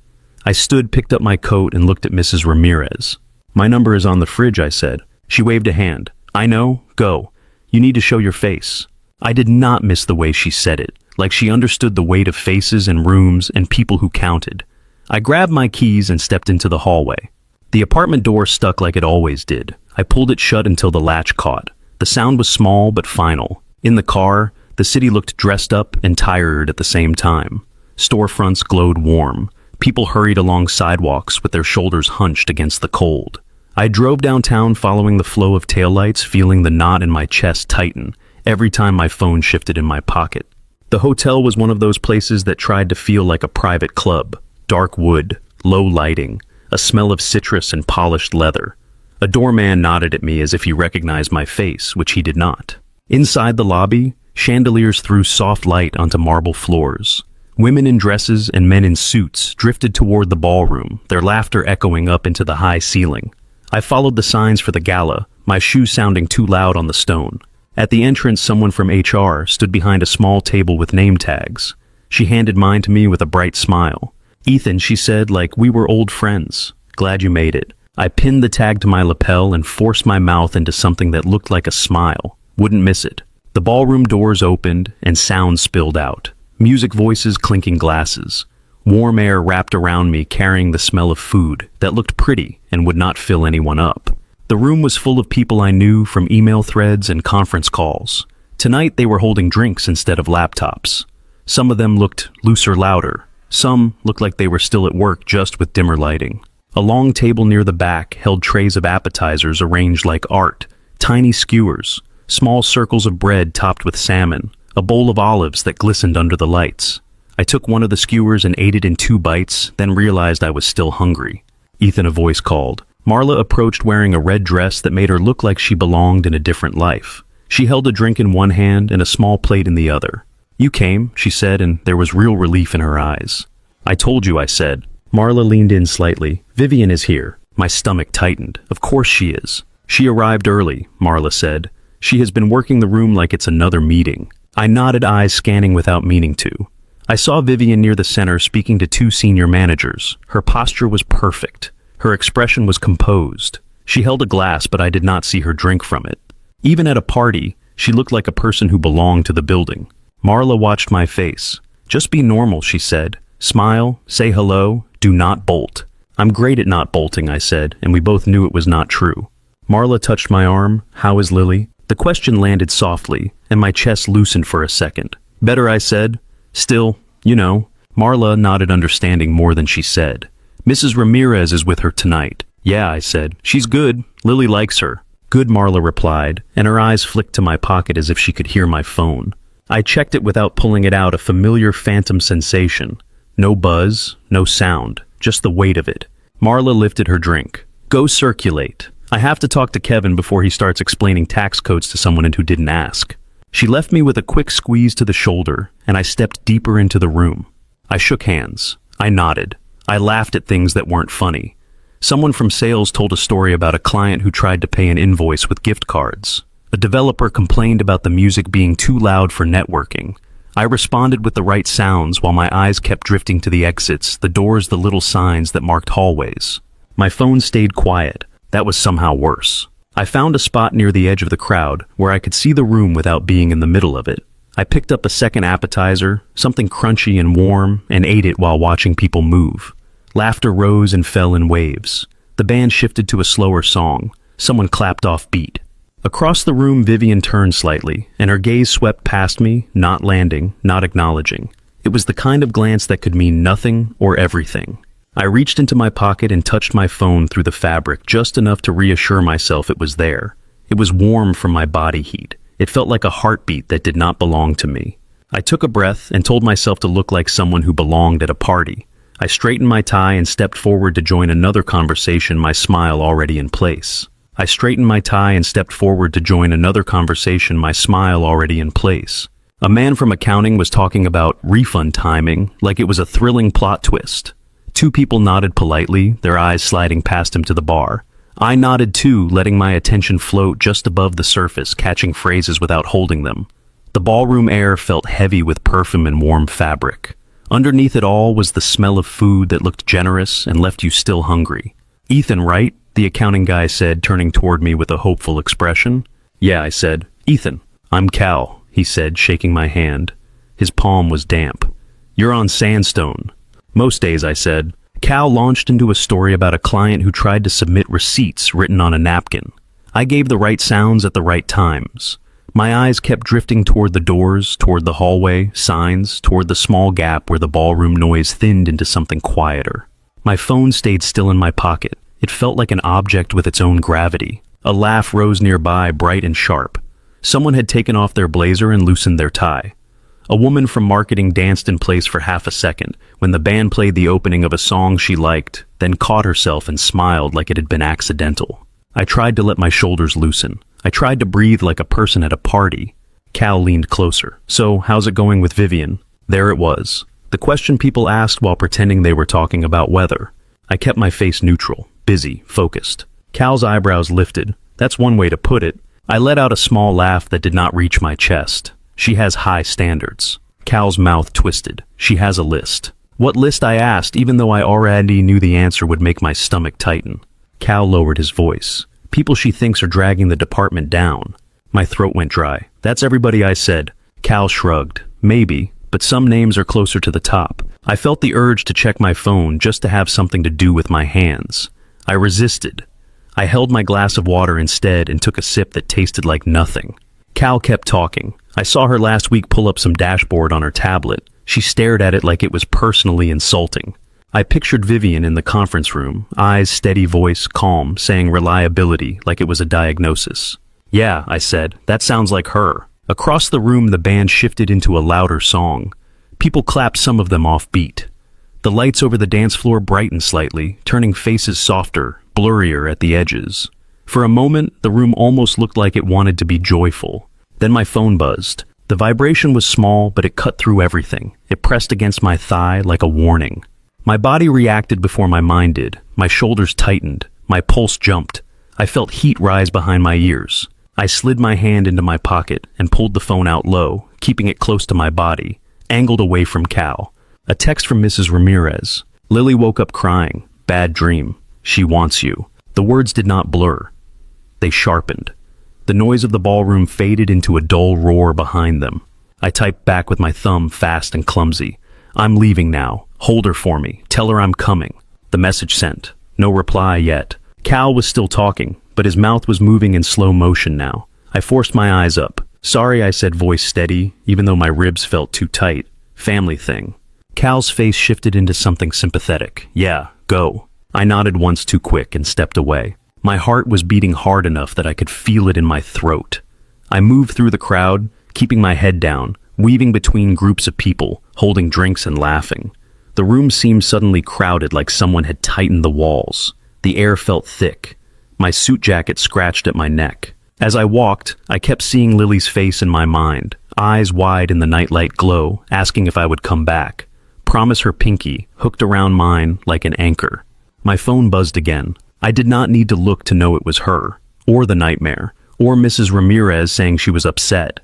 I stood, picked up my coat, and looked at Mrs. Ramirez. "My number is on the fridge," I said. She waved a hand. "I know. Go. You need to show your face." I did not miss the way she said it, like she understood the weight of faces and rooms and people who counted. I grabbed my keys and stepped into the hallway. The apartment door stuck like it always did. I pulled it shut until the latch caught. The sound was small but final. In the car, the city looked dressed up and tired at the same time. Storefronts glowed warm. People hurried along sidewalks with their shoulders hunched against the cold. I drove downtown following the flow of taillights, feeling the knot in my chest tighten every time my phone shifted in my pocket. The hotel was one of those places that tried to feel like a private club. Dark wood, low lighting, a smell of citrus and polished leather. A doorman nodded at me as if he recognized my face, which he did not. Inside the lobby, chandeliers threw soft light onto marble floors. Women in dresses and men in suits drifted toward the ballroom, their laughter echoing up into the high ceiling. I followed the signs for the gala, my shoes sounding too loud on the stone. At the entrance, someone from HR stood behind a small table with name tags. She handed mine to me with a bright smile. "Ethan," she said, like we were old friends. "Glad you made it." I pinned the tag to my lapel and forced my mouth into something that looked like a smile. Wouldn't miss it. The ballroom doors opened and sound spilled out. Music, voices, clinking glasses. Warm air wrapped around me, carrying the smell of food that looked pretty and would not fill anyone up. The room was full of people I knew from email threads and conference calls. Tonight they were holding drinks instead of laptops. Some of them looked looser, louder. Some looked like they were still at work, just with dimmer lighting. A long table near the back held trays of appetizers arranged like art, tiny skewers, small circles of bread topped with salmon, a bowl of olives that glistened under the lights. I took one of the skewers and ate it in 2 bites, then realized I was still hungry. "Ethan," a voice called. Marla approached wearing a red dress that made her look like she belonged in a different life. She held a drink in one hand and a small plate in the other. "You came," she said, and there was real relief in her eyes. "I told you," I said. Marla leaned in slightly. "Vivian is here." My stomach tightened. "Of course she is." "She arrived early," Marla said. "She has been working the room like it's another meeting." I nodded, eyes scanning without meaning to. I saw Vivian near the center speaking to 2 senior managers. Her posture was perfect. Her expression was composed. She held a glass, but I did not see her drink from it. Even at a party, She looked like a person who belonged to the building. Marla watched my face. "Just be normal," she said. "Smile, say hello, do not bolt." "I'm great at not bolting," I said, and we both knew it was not true. Marla touched my arm. "How is Lily?" The question landed softly, and my chest loosened for a second. "Better," I said. "Still, you know." Marla nodded, understanding more than she said. "Mrs. Ramirez is with her tonight." "Yeah," I said. "She's good. Lily likes her." "Good," Marla replied, and her eyes flicked to my pocket as if she could hear my phone. I checked it without pulling it out, a familiar phantom sensation. No buzz, no sound, just the weight of it. Marla lifted her drink. "Go circulate. I have to talk to Kevin before he starts explaining tax codes to someone who didn't ask." She left me with a quick squeeze to the shoulder, and I stepped deeper into the room. I shook hands. I nodded. I laughed at things that weren't funny. Someone from sales told a story about a client who tried to pay an invoice with gift cards. A developer complained about the music being too loud for networking. I responded with the right sounds while my eyes kept drifting to the exits, the doors, the little signs that marked hallways. My phone stayed quiet. That was somehow worse. I found a spot near the edge of the crowd where I could see the room without being in the middle of it. I picked up a second appetizer, something crunchy and warm, and ate it while watching people move. Laughter rose and fell in waves. The band shifted to a slower song. Someone clapped off beat. Across the room, Vivian turned slightly, and her gaze swept past me, not landing, not acknowledging. It was the kind of glance that could mean nothing or everything. I reached into my pocket and touched my phone through the fabric, just enough to reassure myself it was there. It was warm from my body heat. It felt like a heartbeat that did not belong to me. I took a breath and told myself to look like someone who belonged at a party. I straightened my tie and stepped forward to join another conversation, my smile already in place. A man from accounting was talking about refund timing like it was a thrilling plot twist. Two people nodded politely, their eyes sliding past him to the bar. I nodded too, letting my attention float just above the surface, catching phrases without holding them. The ballroom air felt heavy with perfume and warm fabric. Underneath it all was the smell of food that looked generous and left you still hungry. "Ethan, right?" the accounting guy said, turning toward me with a hopeful expression. "Yeah," I said. "Ethan." "I'm Cal," he said, shaking my hand. His palm was damp. "You're on Sandstone." "Most days," I said. Cal launched into a story about a client who tried to submit receipts written on a napkin. I gave the right sounds at the right times. My eyes kept drifting toward the doors, toward the hallway, signs, toward the small gap where the ballroom noise thinned into something quieter. My phone stayed still in my pocket. It felt like an object with its own gravity. A laugh rose nearby, bright and sharp. Someone had taken off their blazer and loosened their tie. A woman from marketing danced in place for half a second when the band played the opening of a song she liked, then caught herself and smiled like it had been accidental. I tried to let my shoulders loosen. I tried to breathe like a person at a party. Cal leaned closer. "So, how's it going with Vivian?" There it was. The question people asked while pretending they were talking about weather. I kept my face neutral, busy, focused. Cal's eyebrows lifted. "That's one way to put it." I let out a small laugh that did not reach my chest. "She has high standards." Cal's mouth twisted. "She has a list." "What list?" I asked, even though I already knew the answer would make my stomach tighten. Cal lowered his voice. "People she thinks are dragging the department down." My throat went dry. "That's everybody," I said. Cal shrugged. "Maybe, but some names are closer to the top." I felt the urge to check my phone just to have something to do with my hands. I resisted. I held my glass of water instead and took a sip that tasted like nothing. Cal kept talking. "I saw her last week pull up some dashboard on her tablet. She stared at it like it was personally insulting." I pictured Vivian in the conference room, eyes steady, voice calm, saying reliability like it was a diagnosis. "Yeah," I said, "that sounds like her." Across the room, the band shifted into a louder song. People clapped, some of them off beat. The lights over the dance floor brightened slightly, turning faces softer, blurrier at the edges. For a moment, the room almost looked like it wanted to be joyful. Then my phone buzzed. The vibration was small, but it cut through everything. It pressed against my thigh like a warning. My body reacted before my mind did. My shoulders tightened. My pulse jumped. I felt heat rise behind my ears. I slid my hand into my pocket and pulled the phone out low, keeping it close to my body, angled away from Cal. A text from Mrs. Ramirez. "Lily woke up crying. Bad dream. She wants you." The words did not blur. They sharpened. The noise of the ballroom faded into a dull roar behind them. I typed back with my thumb fast and clumsy. I'm leaving now. Hold her for me. Tell her I'm coming. The message sent. No reply yet. Cal was still talking, but his mouth was moving in slow motion now. I forced my eyes up. Sorry, I said, voice steady, even though my ribs felt too tight. Family thing. Cal's face shifted into something sympathetic. Yeah, go. I nodded once too quick and stepped away. My heart was beating hard enough that I could feel it in my throat. I moved through the crowd, keeping my head down, weaving between groups of people, holding drinks and laughing. The room seemed suddenly crowded, like someone had tightened the walls. The air felt thick. My suit jacket scratched at my neck. As I walked, I kept seeing Lily's face in my mind, eyes wide in the nightlight glow, asking if I would come back. Promise her pinky, hooked around mine like an anchor. My phone buzzed again. I did not need to look to know it was her, or the nightmare, or Mrs. Ramirez saying she was upset.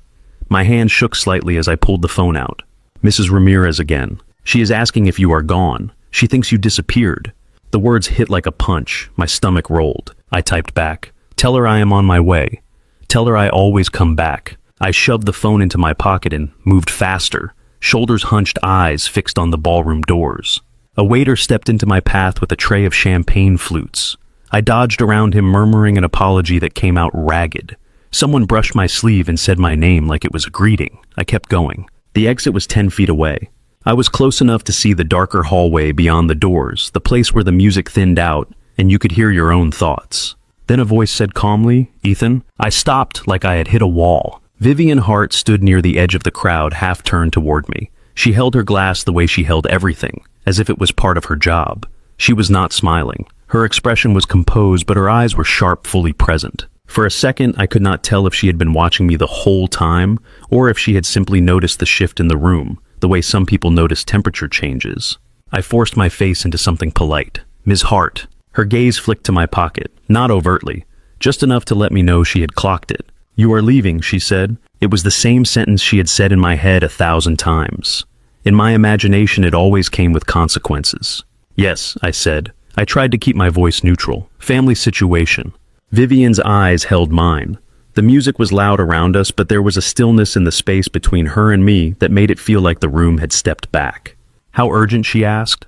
My hand shook slightly as I pulled the phone out. Mrs. Ramirez again. She is asking if you are gone. She thinks you disappeared. The words hit like a punch. My stomach rolled. I typed back. Tell her I am on my way. Tell her I always come back. I shoved the phone into my pocket and moved faster, shoulders hunched, eyes fixed on the ballroom doors. A waiter stepped into my path with a tray of champagne flutes. I dodged around him, murmuring an apology that came out ragged. Someone brushed my sleeve and said my name like it was a greeting. I kept going. The exit was 10 feet away. I was close enough to see the darker hallway beyond the doors, the place where the music thinned out and you could hear your own thoughts. Then a voice said calmly, Ethan. I stopped like I had hit a wall. Vivian Hart stood near the edge of the crowd, half turned toward me. She held her glass the way she held everything, as if it was part of her job. She was not smiling. Her expression was composed, but her eyes were sharp, fully present. For a second, I could not tell if she had been watching me the whole time, or if she had simply noticed the shift in the room, the way some people notice temperature changes. I forced my face into something polite. Ms. Hart. Her gaze flicked to my pocket, not overtly, just enough to let me know she had clocked it. You are leaving, she said. It was the same sentence she had said in my head 1,000 times. In my imagination, it always came with consequences. Yes, I said. I tried to keep my voice neutral. Family situation. Vivian's eyes held mine. The music was loud around us, but there was a stillness in the space between her and me that made it feel like the room had stepped back. How urgent, she asked.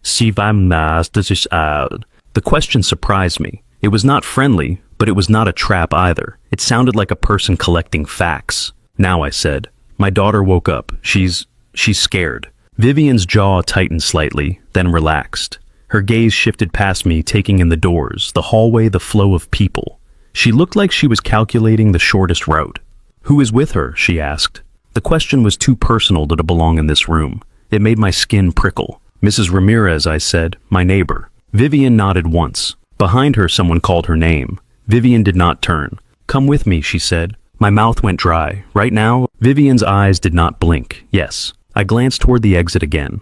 The question surprised me. It was not friendly, but it was not a trap either. It sounded like a person collecting facts. Now, I said. My daughter woke up. She's scared. Vivian's jaw tightened slightly, then relaxed. Her gaze shifted past me, taking in the doors, the hallway, the flow of people. She looked like she was calculating the shortest route. Who is with her? She asked. The question was too personal to belong in this room. It made my skin prickle. Mrs. Ramirez, I said, my neighbor. Vivian nodded once. Behind her, someone called her name. Vivian did not turn. Come with me, she said. My mouth went dry. Right now, Vivian's eyes did not blink. Yes. I glanced toward the exit again.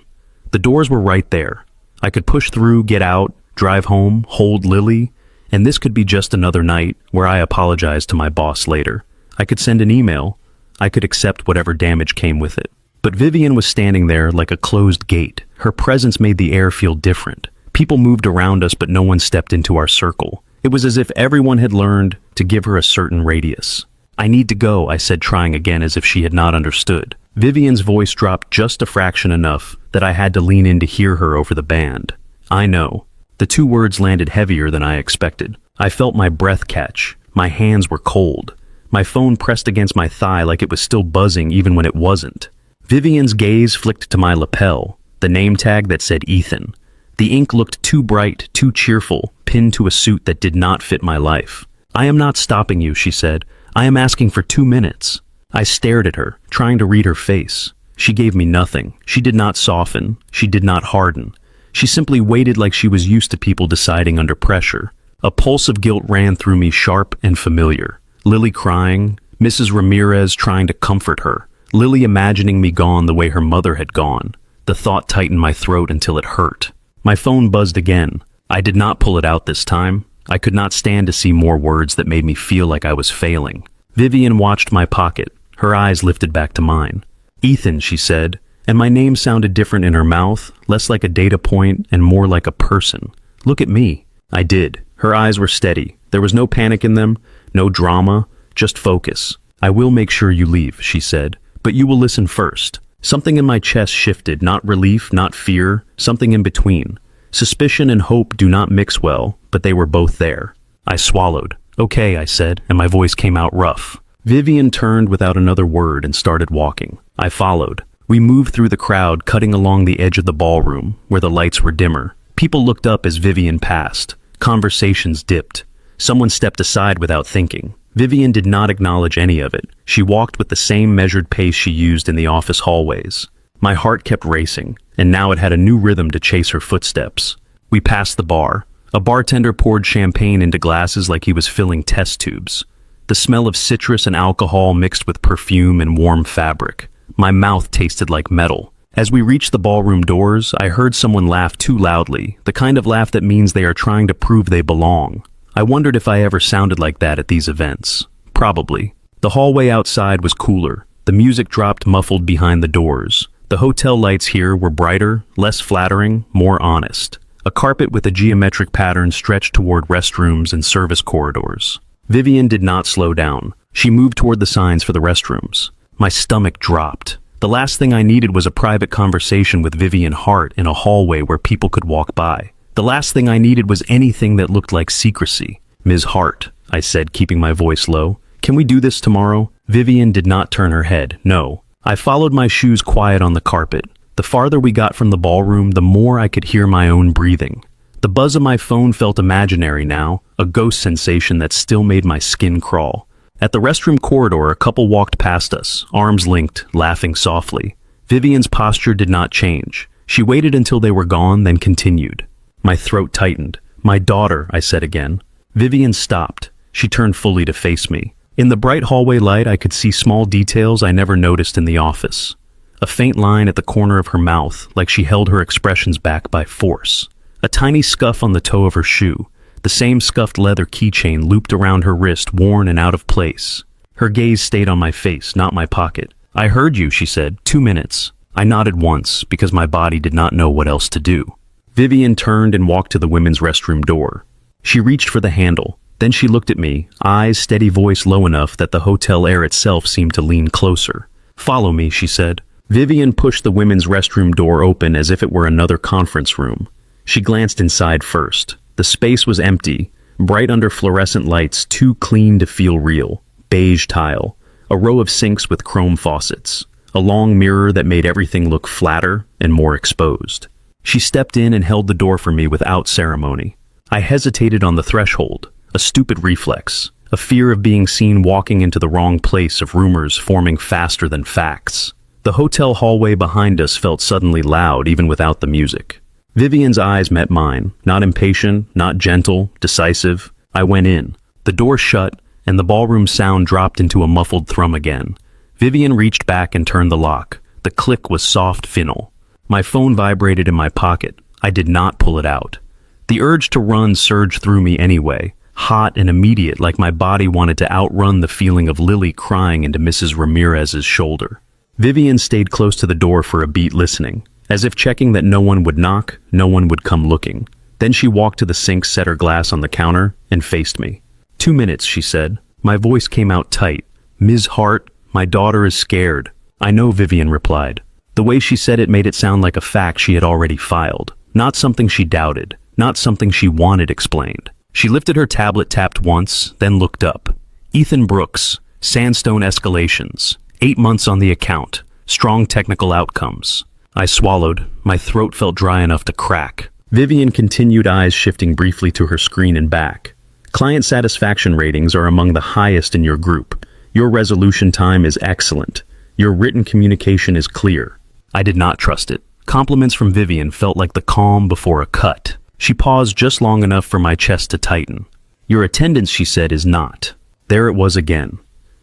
The doors were right there. I could push through, get out, drive home, hold Lily, and this could be just another night where I apologized to my boss later. I could send an email. I could accept whatever damage came with it. But Vivian was standing there like a closed gate. Her presence made the air feel different. People moved around us, but no one stepped into our circle. It was as if everyone had learned to give her a certain radius. I need to go, I said, trying again as if she had not understood. Vivian's voice dropped just a fraction enough that I had to lean in to hear her over the band. I know. The two words landed heavier than I expected. I felt my breath catch. My hands were cold. My phone pressed against my thigh like it was still buzzing even when it wasn't. Vivian's gaze flicked to my lapel, the name tag that said Ethan. The ink looked too bright, too cheerful, pinned to a suit that did not fit my life. I am not stopping you, she said. I am asking for 2 minutes. I stared at her, trying to read her face. She gave me nothing. She did not soften. She did not harden. She simply waited like she was used to people deciding under pressure. A pulse of guilt ran through me, sharp and familiar. Lily crying, Mrs. Ramirez trying to comfort her, Lily imagining me gone the way her mother had gone. The thought tightened my throat until it hurt. My phone buzzed again. I did not pull it out this time. I could not stand to see more words that made me feel like I was failing. Vivian watched my pocket. Her eyes lifted back to mine. Ethan, she said, and my name sounded different in her mouth, less like a data point and more like a person. Look at me. I did. Her eyes were steady. There was no panic in them, No drama, just focus. I will make sure you leave, she said, but you will listen first. Something in my chest shifted, not relief, not fear, something in between. Suspicion and hope do not mix well, but they were both there. I swallowed. Okay, I said, and my voice came out rough. Vivian turned without another word and started walking. I followed. We moved through the crowd, cutting along the edge of the ballroom, where the lights were dimmer. People looked up as Vivian passed. Conversations dipped. Someone stepped aside without thinking. Vivian did not acknowledge any of it. She walked with the same measured pace she used in the office hallways. My heart kept racing, and now it had a new rhythm to chase her footsteps. We passed the bar. A bartender poured champagne into glasses like he was filling test tubes. The smell of citrus and alcohol mixed with perfume and warm fabric. My mouth tasted like metal. As we reached the ballroom doors, I heard someone laugh too loudly, the kind of laugh that means they are trying to prove they belong. I wondered if I ever sounded like that at these events. Probably. The hallway outside was cooler. The music dropped muffled behind the doors. The hotel lights here were brighter, less flattering, more honest. A carpet with a geometric pattern stretched toward restrooms and service corridors. Vivian did not slow down. She moved toward the signs for the restrooms. My stomach dropped. The last thing I needed was a private conversation with Vivian Hart in a hallway where people could walk by. The last thing I needed was anything that looked like secrecy. Ms. Hart, I said, keeping my voice low, can we do this tomorrow? Vivian did not turn her head, no. I followed my shoes quiet on the carpet. The farther we got from the ballroom, the more I could hear my own breathing. The buzz of my phone felt imaginary now, a ghost sensation that still made my skin crawl. At the restroom corridor, a couple walked past us, arms linked, laughing softly. Vivian's posture did not change. She waited until they were gone, then continued. My throat tightened. My daughter, I said again. Vivian stopped. She turned fully to face me. In the bright hallway light, I could see small details I never noticed in the office. A faint line at the corner of her mouth, like she held her expressions back by force. A tiny scuff on the toe of her shoe. The same scuffed leather keychain looped around her wrist, worn and out of place. Her gaze stayed on my face, not my pocket. I heard you, she said. 2 minutes. I nodded once, because my body did not know what else to do. Vivian turned and walked to the women's restroom door. She reached for the handle. Then she looked at me, eyes steady, voice low enough that the hotel air itself seemed to lean closer. Follow me, she said. Vivian pushed the women's restroom door open as if it were another conference room. She glanced inside first. The space was empty, bright under fluorescent lights, too clean to feel real. Beige tile, a row of sinks with chrome faucets, a long mirror that made everything look flatter and more exposed. She stepped in and held the door for me without ceremony. I hesitated on the threshold, a stupid reflex, a fear of being seen walking into the wrong place, of rumors forming faster than facts. The hotel hallway behind us felt suddenly loud even without the music. Vivian's eyes met mine, not impatient, not gentle, decisive. I went in. The door shut, and the ballroom sound dropped into a muffled thrum again. Vivian reached back and turned the lock. The click was soft, final. My phone vibrated in my pocket. I did not pull it out. The urge to run surged through me anyway, hot and immediate, like my body wanted to outrun the feeling of Lily crying into Mrs. Ramirez's shoulder. Vivian stayed close to the door for a beat, listening, as if checking that no one would knock, no one would come looking. Then she walked to the sink, set her glass on the counter, and faced me. 2 minutes, she said. My voice came out tight. Ms. Hart, my daughter is scared. I know, Vivian replied. The way she said it made it sound like a fact she had already filed. Not something she doubted. Not something she wanted explained. She lifted her tablet, tapped once, then looked up. Ethan Brooks, Sandstone Escalations. 8 months on the account. Strong technical outcomes. I swallowed. My throat felt dry enough to crack. Vivian continued, eyes shifting briefly to her screen and back. Client satisfaction ratings are among the highest in your group. Your resolution time is excellent. Your written communication is clear. I did not trust it. Compliments from Vivian felt like the calm before a cut. She paused just long enough for my chest to tighten. Your attendance, she said, is not. There it was again.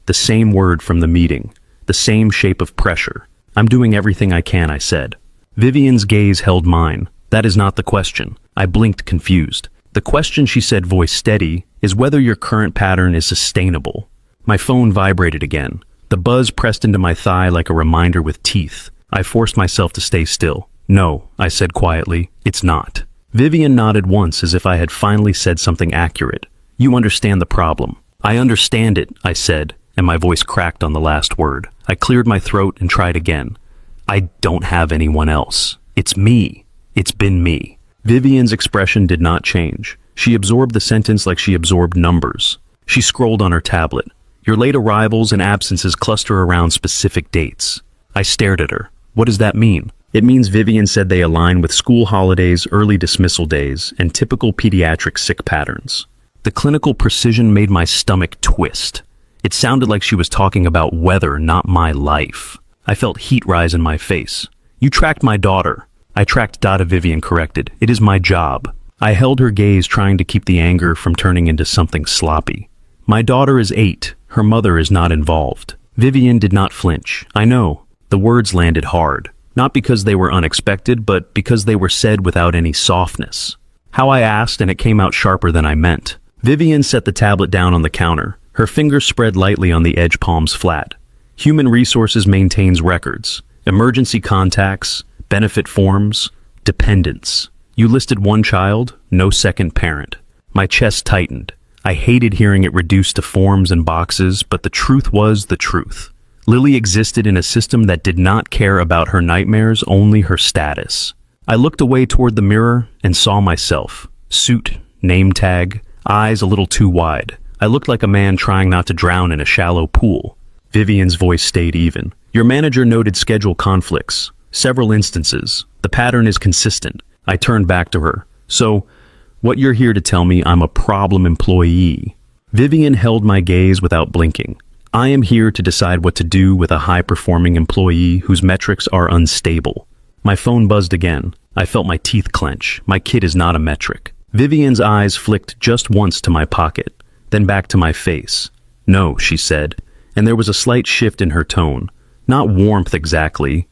The same word from the meeting. The same shape of pressure. I'm doing everything I can, I said. Vivian's gaze held mine. That is not the question. I blinked, confused. The question, she said, voice steady, is whether your current pattern is sustainable. My phone vibrated again. The buzz pressed into my thigh like a reminder with teeth. I forced myself to stay still. No, I said quietly, it's not. Vivian nodded once as if I had finally said something accurate. You understand the problem. I understand it, I said, and my voice cracked on the last word. I cleared my throat and tried again. I don't have anyone else. It's me. It's been me. Vivian's expression did not change. She absorbed the sentence like she absorbed numbers. She scrolled on her tablet. Your late arrivals and absences cluster around specific dates. I stared at her. What does that mean? It means Vivian said they align with school holidays, early dismissal days, and typical pediatric sick patterns. The clinical precision made my stomach twist. It sounded like she was talking about weather, not my life. I felt heat rise in my face. You tracked my daughter. I tracked Dada, Vivian corrected. It is my job. I held her gaze, trying to keep the anger from turning into something sloppy. My daughter is 8. Her mother is not involved. Vivian did not flinch. I know. The words landed hard. Not because they were unexpected, but because they were said without any softness. How I asked, and it came out sharper than I meant. Vivian set the tablet down on the counter. Her fingers spread lightly on the edge, palms flat. Human Resources maintains records. Emergency contacts, benefit forms, dependents. You listed one child, no second parent. My chest tightened. I hated hearing it reduced to forms and boxes, but the truth was the truth. Lily existed in a system that did not care about her nightmares, only her status. I looked away toward the mirror and saw myself. Suit, name tag, eyes a little too wide. I looked like a man trying not to drown in a shallow pool. Vivian's voice stayed even. Your manager noted schedule conflicts. Several instances. The pattern is consistent. I turned back to her. So, what you're here to tell me I'm a problem employee? Vivian held my gaze without blinking. I am here to decide what to do with a high-performing employee whose metrics are unstable. My phone buzzed again. I felt my teeth clench. My kid is not a metric. Vivian's eyes flicked just once to my pocket, then back to my face. No, she said, and there was a slight shift in her tone. Not warmth exactly.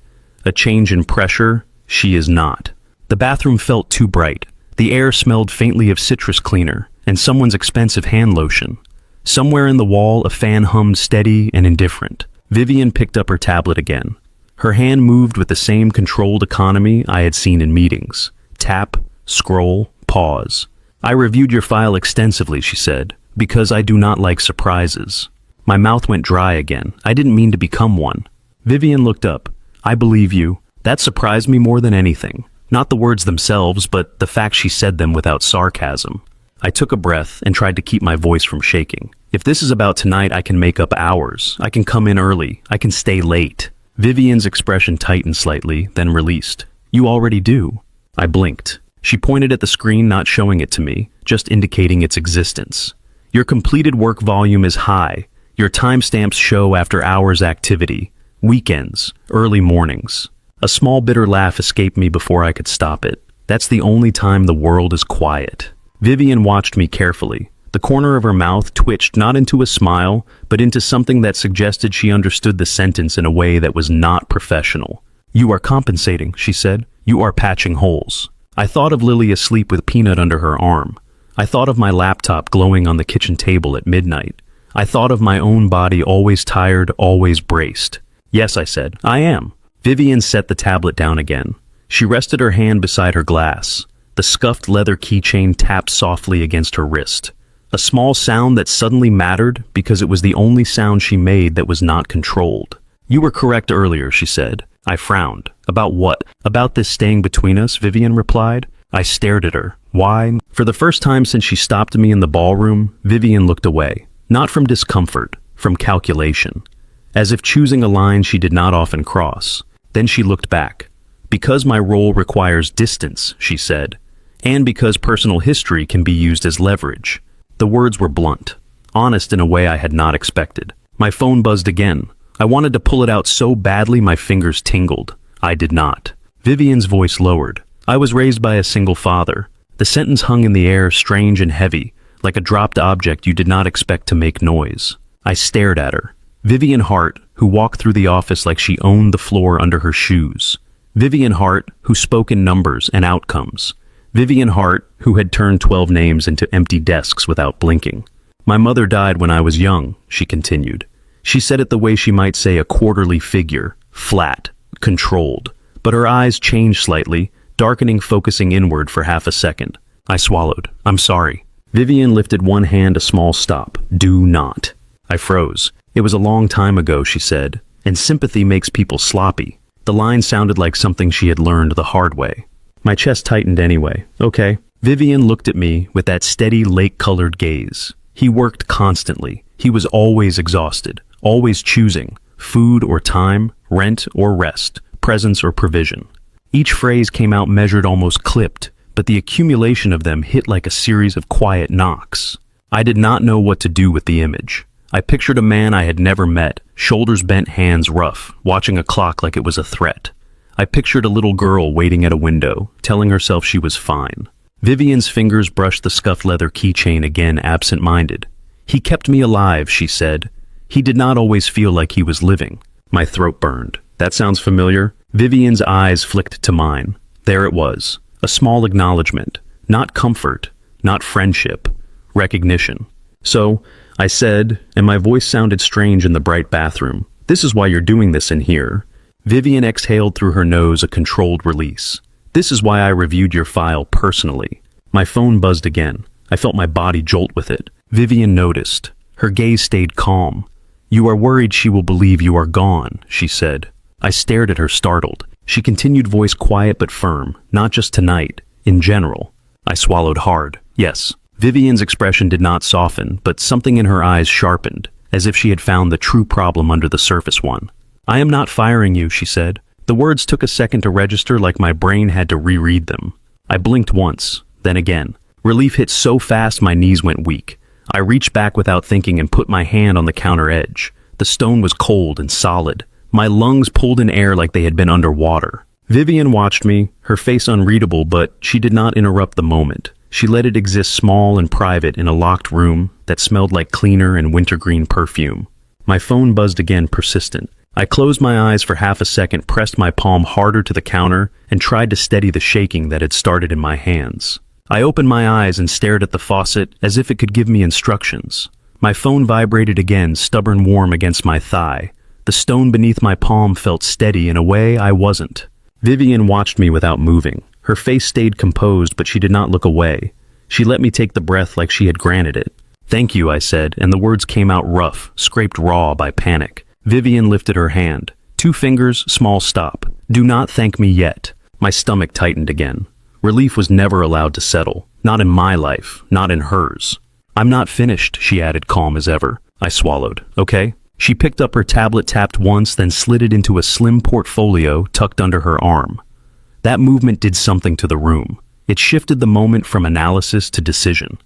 A change in pressure. She is not. The bathroom felt too bright. The air smelled faintly of citrus cleaner and someone's expensive hand lotion. Somewhere in the wall, a fan hummed steady and indifferent. Vivian picked up her tablet again. Her hand moved with the same controlled economy I had seen in meetings. Tap, scroll, pause. I reviewed your file extensively, she said, because I do not like surprises. My mouth went dry again. I didn't mean to become one. Vivian looked up. I believe you. That surprised me more than anything. Not the words themselves, but the fact she said them without sarcasm. I took a breath and tried to keep my voice from shaking. If this is about tonight, I can make up hours. I can come in early. I can stay late. Vivian's expression tightened slightly, then released. You already do. I blinked. She pointed at the screen, not showing it to me, just indicating its existence. Your completed work volume is high. Your timestamps show after hours activity, weekends, early mornings. A small bitter laugh escaped me before I could stop it. That's the only time the world is quiet. Vivian watched me carefully. The corner of her mouth twitched not into a smile, but into something that suggested she understood the sentence in a way that was not professional. You are compensating, she said. You are patching holes. I thought of Lily asleep with Peanut under her arm. I thought of my laptop glowing on the kitchen table at midnight. I thought of my own body always tired, always braced. Yes, I said, I am. Vivian set the tablet down again. She rested her hand beside her glass. The scuffed leather keychain tapped softly against her wrist. A small sound that suddenly mattered because it was the only sound she made that was not controlled. You were correct earlier, she said. I frowned. About what? About this staying between us, Vivian replied. I stared at her. Why? For the first time since she stopped me in the ballroom, Vivian looked away. Not from discomfort, from calculation. As if choosing a line she did not often cross. Then she looked back. Because my role requires distance, she said, and because personal history can be used as leverage. The words were blunt, honest in a way I had not expected. My phone buzzed again. I wanted to pull it out so badly my fingers tingled. I did not. Vivian's voice lowered. I was raised by a single father. The sentence hung in the air, strange and heavy, like a dropped object you did not expect to make noise. I stared at her. Vivian Hart, who walked through the office like she owned the floor under her shoes. Vivian Hart, who spoke in numbers and outcomes. Vivian Hart, who had turned 12 names into empty desks without blinking. My mother died when I was young, she continued. She said it the way she might say a quarterly figure, flat, controlled. But her eyes changed slightly, darkening, focusing inward for half a second. I swallowed. I'm sorry. Vivian lifted one hand, a small stop. Do not. I froze. It was a long time ago, she said, and sympathy makes people sloppy. The line sounded like something she had learned the hard way. My chest tightened anyway. Okay. Vivian looked at me with that steady, lake-colored gaze. He worked constantly. He was always exhausted, always choosing food or time, rent or rest, presence or provision. Each phrase came out measured, almost clipped, but the accumulation of them hit like a series of quiet knocks. I did not know what to do with the image. I pictured a man I had never met, shoulders bent, hands rough, watching a clock like it was a threat. I pictured a little girl waiting at a window, telling herself she was fine. Vivian's fingers brushed the scuffed leather keychain again, absent-minded. He kept me alive, she said. He did not always feel like he was living. My throat burned. That sounds familiar? Vivian's eyes flicked to mine. There it was. A small acknowledgement. Not comfort. Not friendship. Recognition. So, I said, and my voice sounded strange in the bright bathroom. This is why you're doing this in here. Vivian exhaled through her nose, a controlled release. This is why I reviewed your file personally. My phone buzzed again. I felt my body jolt with it. Vivian noticed. Her gaze stayed calm. You are worried she will believe you are gone, she said. I stared at her, startled. She continued, voice quiet but firm. Not just tonight. In general. I swallowed hard. Yes. Vivian's expression did not soften, but something in her eyes sharpened, as if she had found the true problem under the surface one. I am not firing you, she said. The words took a second to register, like my brain had to reread them. I blinked once, then again. Relief hit so fast my knees went weak. I reached back without thinking and put my hand on the counter edge. The stone was cold and solid. My lungs pulled in air like they had been underwater. Vivian watched me, her face unreadable, but she did not interrupt the moment. She let it exist small and private in a locked room that smelled like cleaner and wintergreen perfume. My phone buzzed again, persistent. I closed my eyes for half a second, pressed my palm harder to the counter, and tried to steady the shaking that had started in my hands. I opened my eyes and stared at the faucet as if it could give me instructions. My phone vibrated again, stubborn warm against my thigh. The stone beneath my palm felt steady in a way I wasn't. Vivian watched me without moving. Her face stayed composed, but she did not look away. She let me take the breath like she had granted it. Thank you, I said, and the words came out rough, scraped raw by panic. Vivian lifted her hand. 2 fingers, small stop. Do not thank me yet. My stomach tightened again. Relief was never allowed to settle. Not in my life, not in hers. I'm not finished, she added, calm as ever. I swallowed. Okay? She picked up her tablet, tapped once, then slid it into a slim portfolio tucked under her arm. That movement did something to the room. It shifted the moment from analysis to decision.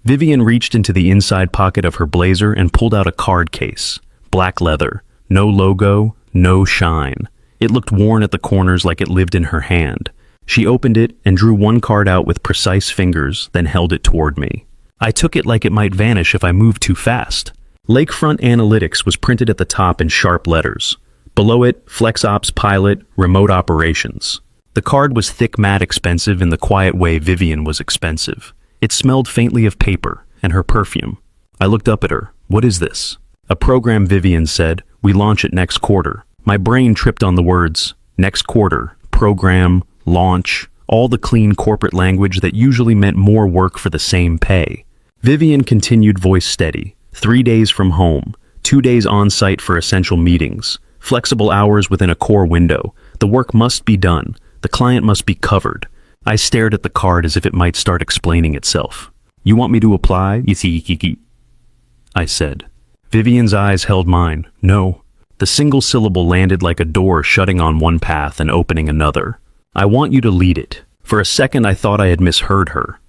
Vivian reached into the inside pocket of her blazer and pulled out a card case. Black leather. No logo, no shine. It looked worn at the corners, like it lived in her hand. She opened it and drew one card out with precise fingers, then held it toward me. I took it like it might vanish if I moved too fast. Lakefront Analytics was printed at the top in sharp letters. Below it, FlexOps Pilot, Remote Operations. The card was thick, matte, expensive in the quiet way Vivian was expensive. It smelled faintly of paper and her perfume. I looked up at her. What is this? A program, Vivian said. We launch it next quarter. My brain tripped on the words. Next quarter, program, launch, all the clean corporate language that usually meant more work for the same pay. Vivian continued, voice steady. 3 days from home, 2 days on-site for essential meetings, flexible hours within a core window. The work must be done. The client must be covered. I stared at the card as if it might start explaining itself. You want me to apply? I said. Vivian's eyes held mine. No. The single syllable landed like a door, shutting on one path and opening another. I want you to lead it. For a second I thought I had misheard her.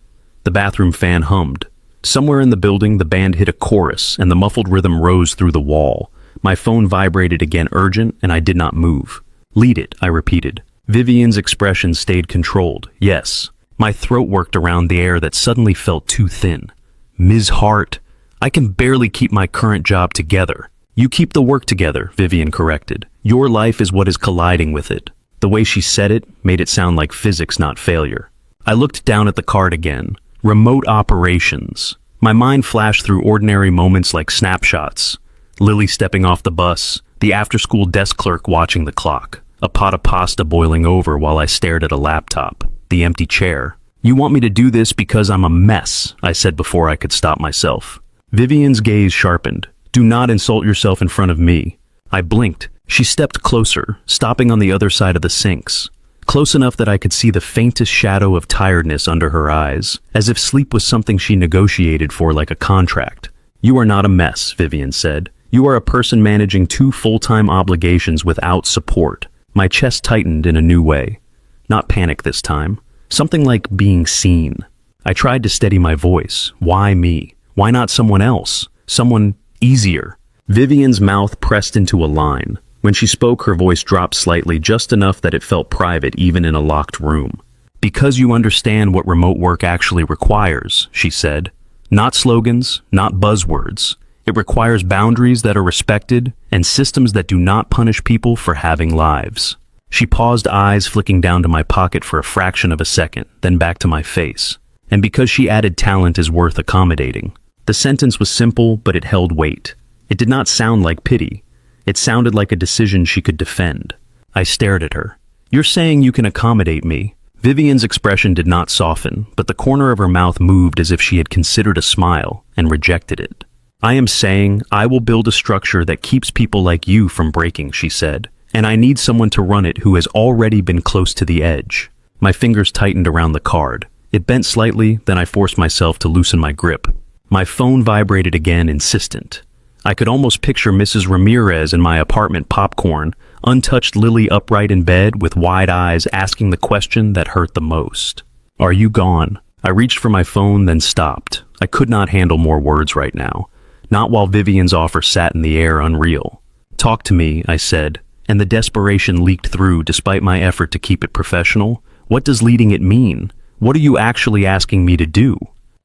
The bathroom fan hummed. Somewhere in the building the band hit a chorus and the muffled rhythm rose through the wall. My phone vibrated again, urgent, and I did not move. Lead it, I repeated. Vivian's expression stayed controlled. Yes. My throat worked around the air that suddenly felt too thin. Ms. Hart, I can barely keep my current job together. You keep the work together, Vivian corrected. Your life is what is colliding with it. The way she said it made it sound like physics, not failure. I looked down at the card again. Remote operations. My mind flashed through ordinary moments like snapshots. Lily stepping off the bus, the after-school desk clerk watching the clock, a pot of pasta boiling over while I stared at a laptop, the empty chair. You want me to do this because I'm a mess, I said before I could stop myself. Vivian's gaze sharpened. Do not insult yourself in front of me. I blinked. She stepped closer, stopping on the other side of the sinks. Close enough that I could see the faintest shadow of tiredness under her eyes, as if sleep was something she negotiated for like a contract. You are not a mess, Vivian said. You are a person managing 2 full-time obligations without support. My chest tightened in a new way. Not panic this time. Something like being seen. I tried to steady my voice. Why me? Why not someone else? Someone easier? Vivian's mouth pressed into a line. When she spoke, her voice dropped slightly, just enough that it felt private even in a locked room. Because you understand what remote work actually requires, she said. Not slogans, not buzzwords. It requires boundaries that are respected and systems that do not punish people for having lives. She paused, eyes flicking down to my pocket for a fraction of a second, then back to my face. And because she added talent is worth accommodating. The sentence was simple, but it held weight. It did not sound like pity. It sounded like a decision she could defend. I stared at her. You're saying you can accommodate me? Vivian's expression did not soften, but the corner of her mouth moved as if she had considered a smile and rejected it. I am saying I will build a structure that keeps people like you from breaking, she said. And I need someone to run it who has already been close to the edge. My fingers tightened around the card. It bent slightly, then I forced myself to loosen my grip. My phone vibrated again, insistent. I could almost picture Mrs. Ramirez in my apartment popcorn, untouched Lily upright in bed with wide eyes asking the question that hurt the most. Are you gone? I reached for my phone, then stopped. I could not handle more words right now. Not while Vivian's offer sat in the air unreal. Talk to me, I said. And the desperation leaked through despite my effort to keep it professional. What does leading it mean? What are you actually asking me to do?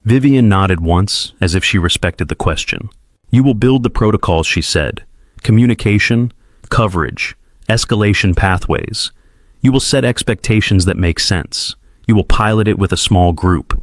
Vivian nodded once, as if she respected the question. You will build the protocols, she said. Communication, coverage, escalation pathways. You will set expectations that make sense. You will pilot it with a small group.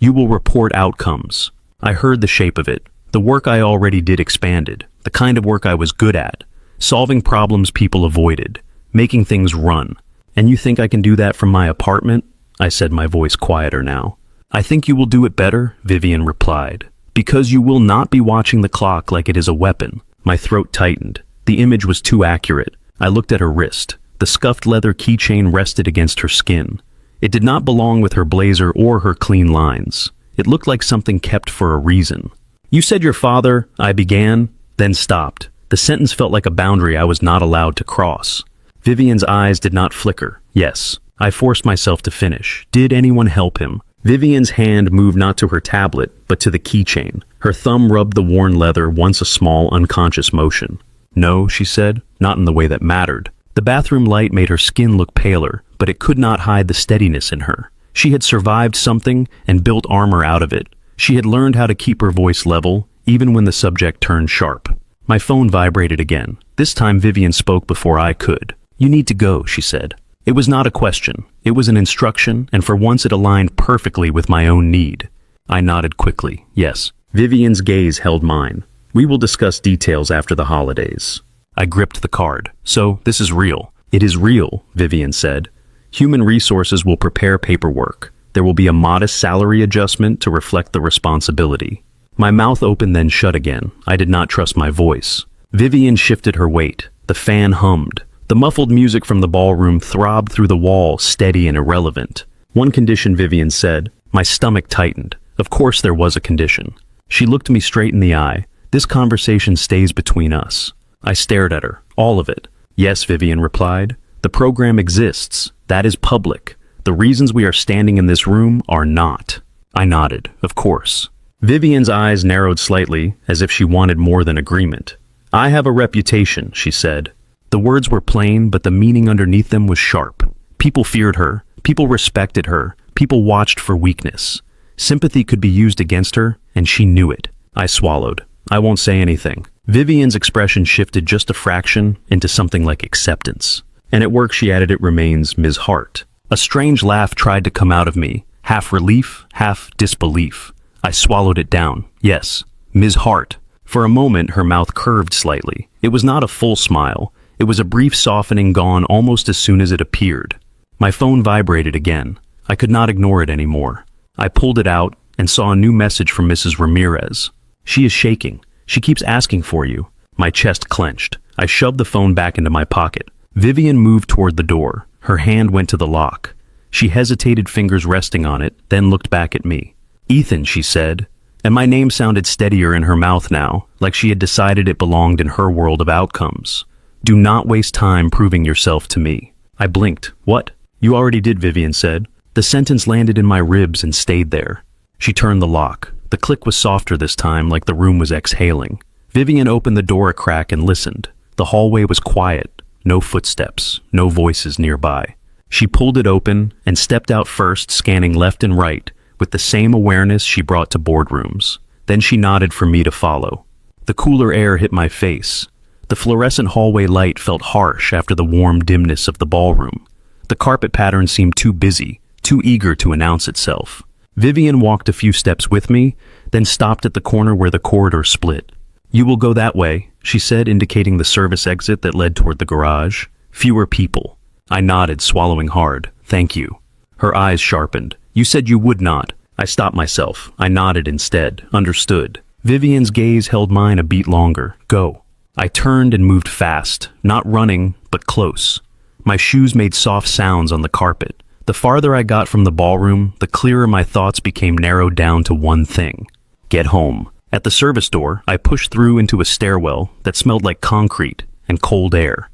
You will report outcomes. I heard the shape of it. The work I already did expanded. The kind of work I was good at. Solving problems people avoided, making things run. And you think I can do that from my apartment? I said, my voice quieter now. I think you will do it better, Vivian replied. Because you will not be watching the clock like it is a weapon. My throat tightened. The image was too accurate. I looked at her wrist. The scuffed leather keychain rested against her skin. It did not belong with her blazer or her clean lines. It looked like something kept for a reason. You said your father, I began, then stopped. The sentence felt like a boundary I was not allowed to cross. Vivian's eyes did not flicker. Yes, I forced myself to finish. Did anyone help him? Vivian's hand moved not to her tablet, but to the keychain. Her thumb rubbed the worn leather, once a small, unconscious motion. No, she said, not in the way that mattered. The bathroom light made her skin look paler, but it could not hide the steadiness in her. She had survived something and built armor out of it. She had learned how to keep her voice level, even when the subject turned sharp. My phone vibrated again. This time Vivian spoke before I could. You need to go, she said. It was not a question. It was an instruction, and for once it aligned perfectly with my own need. I nodded quickly. Yes. Vivian's gaze held mine. We will discuss details after the holidays. I gripped the card. So, this is real. It is real, Vivian said. Human resources will prepare paperwork. There will be a modest salary adjustment to reflect the responsibility. My mouth opened then shut again. I did not trust my voice. Vivian shifted her weight. The fan hummed. The muffled music from the ballroom throbbed through the wall, steady and irrelevant. One condition, Vivian said. My stomach tightened. Of course there was a condition. She looked me straight in the eye. This conversation stays between us. I stared at her. All of it. Yes, Vivian replied. The program exists. That is public. The reasons we are standing in this room are not. I nodded. Of course. Vivian's eyes narrowed slightly, as if she wanted more than agreement. I have a reputation, she said. The words were plain, but the meaning underneath them was sharp. People feared her. People respected her. People watched for weakness. Sympathy could be used against her, and she knew it. I swallowed. I won't say anything. Vivian's expression shifted just a fraction into something like acceptance. And at work she added, it remains Ms. Hart. A strange laugh tried to come out of me, half relief, half disbelief. I swallowed it down. Yes, Ms. Hart. For a moment, her mouth curved slightly. It was not a full smile. It was a brief softening, gone almost as soon as it appeared. My phone vibrated again. I could not ignore it anymore. I pulled it out and saw a new message from Mrs. Ramirez. She is shaking. She keeps asking for you. My chest clenched. I shoved the phone back into my pocket. Vivian moved toward the door. Her hand went to the lock. She hesitated, fingers resting on it, then looked back at me. Ethan, she said, and my name sounded steadier in her mouth now, like she had decided it belonged in her world of outcomes. Do not waste time proving yourself to me. I blinked. What? You already did, Vivian said. The sentence landed in my ribs and stayed there. She turned the lock. The click was softer this time, like the room was exhaling. Vivian opened the door a crack and listened. The hallway was quiet. No footsteps, no voices nearby. She pulled it open and stepped out first, scanning left and right, with the same awareness she brought to boardrooms. Then she nodded for me to follow. The cooler air hit my face. The fluorescent hallway light felt harsh after the warm dimness of the ballroom. The carpet pattern seemed too busy, too eager to announce itself. Vivian walked a few steps with me, then stopped at the corner where the corridor split. You will go that way, she said, indicating the service exit that led toward the garage. Fewer people. I nodded, swallowing hard. Thank you. Her eyes sharpened. You said you would not. I stopped myself. I nodded instead. Understood. Vivian's gaze held mine a beat longer. Go. I turned and moved fast, not running, but close. My shoes made soft sounds on the carpet. The farther I got from the ballroom, the clearer my thoughts became narrowed down to one thing. Get home. At the service door, I pushed through into a stairwell that smelled like concrete and cold air.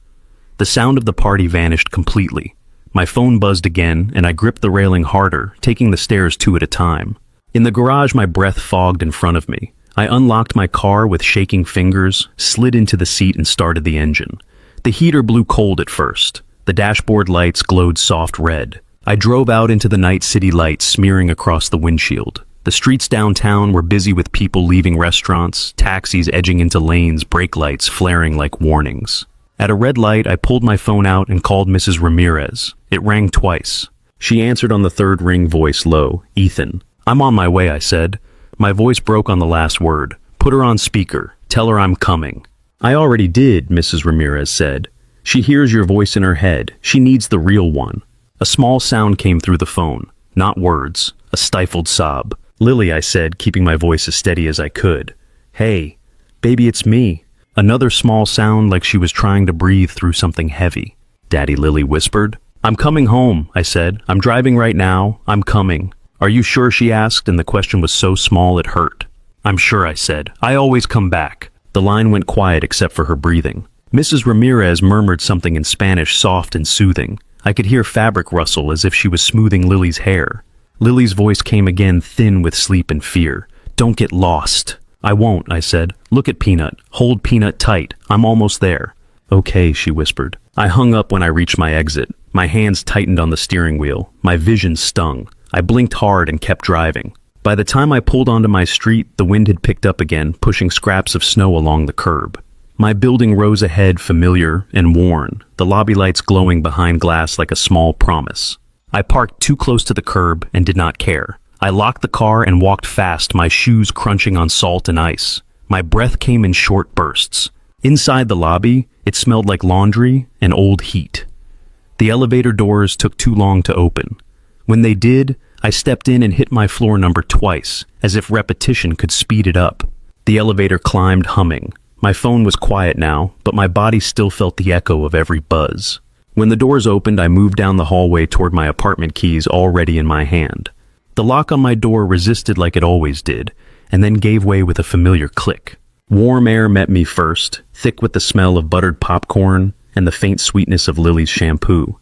The sound of the party vanished completely. My phone buzzed again, and I gripped the railing harder, taking the stairs two at a time. In the garage, my breath fogged in front of me. I unlocked my car with shaking fingers, slid into the seat and started the engine. The heater blew cold at first. The dashboard lights glowed soft red. I drove out into the night city lights smearing across the windshield. The streets downtown were busy with people leaving restaurants, taxis edging into lanes, brake lights flaring like warnings. At a red light, I pulled my phone out and called Mrs. Ramirez. It rang twice. She answered on the third ring, voice low. Ethan. I'm on my way, I said. My voice broke on the last word. Put her on speaker. Tell her I'm coming. I already did, Mrs. Ramirez said. She hears your voice in her head. She needs the real one. A small sound came through the phone. Not words. A stifled sob. Lily, I said, keeping my voice as steady as I could. Hey, baby, it's me. Another small sound like she was trying to breathe through something heavy. Daddy, Lily whispered. I'm coming home, I said. I'm driving right now. I'm coming. Are you sure, she asked, and the question was so small it hurt. I'm sure, I said. I always come back. The line went quiet except for her breathing. Mrs. Ramirez murmured something in Spanish, soft and soothing. I could hear fabric rustle as if she was smoothing Lily's hair. Lily's voice came again, thin with sleep and fear. Don't get lost. I won't, I said. Look at Peanut. Hold Peanut tight. I'm almost there. Okay, she whispered. I hung up when I reached my exit. My hands tightened on the steering wheel. My vision stung. I blinked hard and kept driving. By the time I pulled onto my street, the wind had picked up again, pushing scraps of snow along the curb. My building rose ahead, familiar and worn, the lobby lights glowing behind glass like a small promise. I parked too close to the curb and did not care. I locked the car and walked fast, my shoes crunching on salt and ice. My breath came in short bursts. Inside the lobby, it smelled like laundry and old heat. The elevator doors took too long to open. When they did, I stepped in and hit my floor number twice, as if repetition could speed it up. The elevator climbed, humming. My phone was quiet now, but my body still felt the echo of every buzz. When the doors opened, I moved down the hallway toward my apartment keys already in my hand. The lock on my door resisted like it always did, and then gave way with a familiar click. Warm air met me first, thick with the smell of buttered popcorn and the faint sweetness of Lily's shampoo.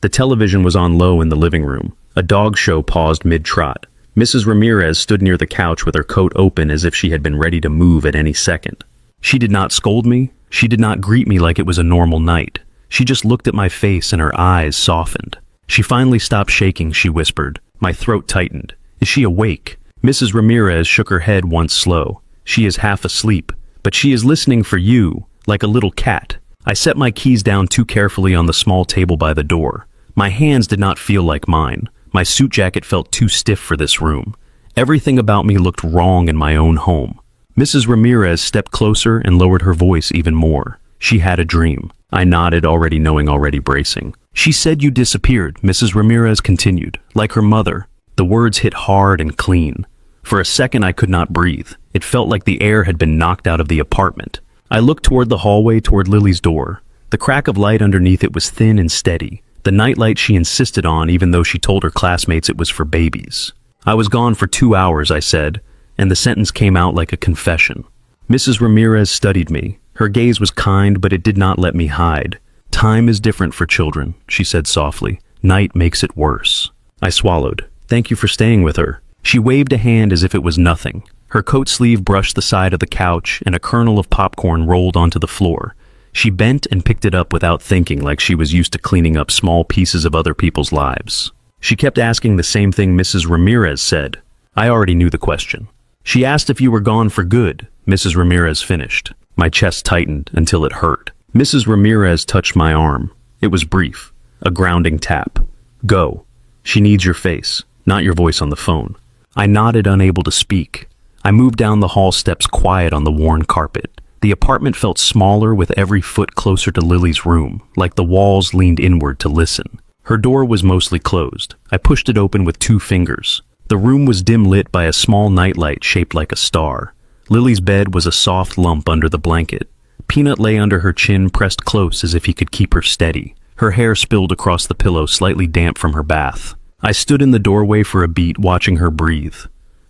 The television was on low in the living room. A dog show paused mid-trot. Mrs. Ramirez stood near the couch with her coat open as if she had been ready to move at any second. She did not scold me. She did not greet me like it was a normal night. She just looked at my face and her eyes softened. She finally stopped shaking, she whispered. My throat tightened. Is she awake? Mrs. Ramirez shook her head once slow. She is half asleep, but she is listening for you, like a little cat. I set my keys down too carefully on the small table by the door. My hands did not feel like mine. My suit jacket felt too stiff for this room. Everything about me looked wrong in my own home. Mrs. Ramirez stepped closer and lowered her voice even more. She had a dream. I nodded, already bracing. She said you disappeared, Mrs. Ramirez continued, like her mother. The words hit hard and clean. For a second I could not breathe. It felt like the air had been knocked out of the apartment. I looked toward the hallway toward Lily's door. The crack of light underneath it was thin and steady. The nightlight she insisted on, even though she told her classmates it was for babies. I was gone for 2 hours, I said, and the sentence came out like a confession. Mrs. Ramirez studied me. Her gaze was kind, but it did not let me hide. Time is different for children, she said softly. Night makes it worse. I swallowed. Thank you for staying with her. She waved a hand as if it was nothing. Her coat sleeve brushed the side of the couch, and a kernel of popcorn rolled onto the floor. She bent and picked it up without thinking, like she was used to cleaning up small pieces of other people's lives. She kept asking the same thing Mrs. Ramirez said. I already knew the question. She asked if you were gone for good, Mrs. Ramirez finished. My chest tightened until it hurt. Mrs. Ramirez touched my arm. It was brief, a grounding tap. Go. She needs your face, not your voice on the phone. I nodded, unable to speak. I moved down the hall steps, quiet on the worn carpet. The apartment felt smaller with every foot closer to Lily's room, like the walls leaned inward to listen. Her door was mostly closed. I pushed it open with 2 fingers. The room was dim lit by a small nightlight shaped like a star. Lily's bed was a soft lump under the blanket. Peanut lay under her chin, pressed close as if he could keep her steady. Her hair spilled across the pillow, slightly damp from her bath. I stood in the doorway for a beat, watching her breathe.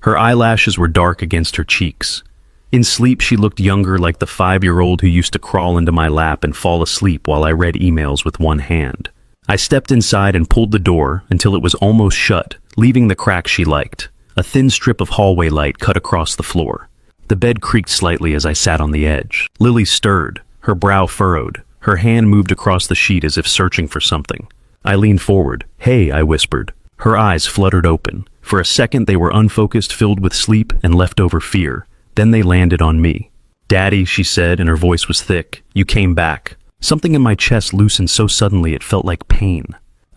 Her eyelashes were dark against her cheeks. In sleep, she looked younger, like the 5-year-old who used to crawl into my lap and fall asleep while I read emails with one hand. I stepped inside and pulled the door until it was almost shut, leaving the crack she liked. A thin strip of hallway light cut across the floor. The bed creaked slightly as I sat on the edge. Lily stirred, her brow furrowed. Her hand moved across the sheet as if searching for something. I leaned forward. Hey, I whispered. Her eyes fluttered open. For a second they were unfocused, filled with sleep and leftover fear. Then they landed on me. Daddy, she said, and her voice was thick. You came back. Something in my chest loosened so suddenly it felt like pain.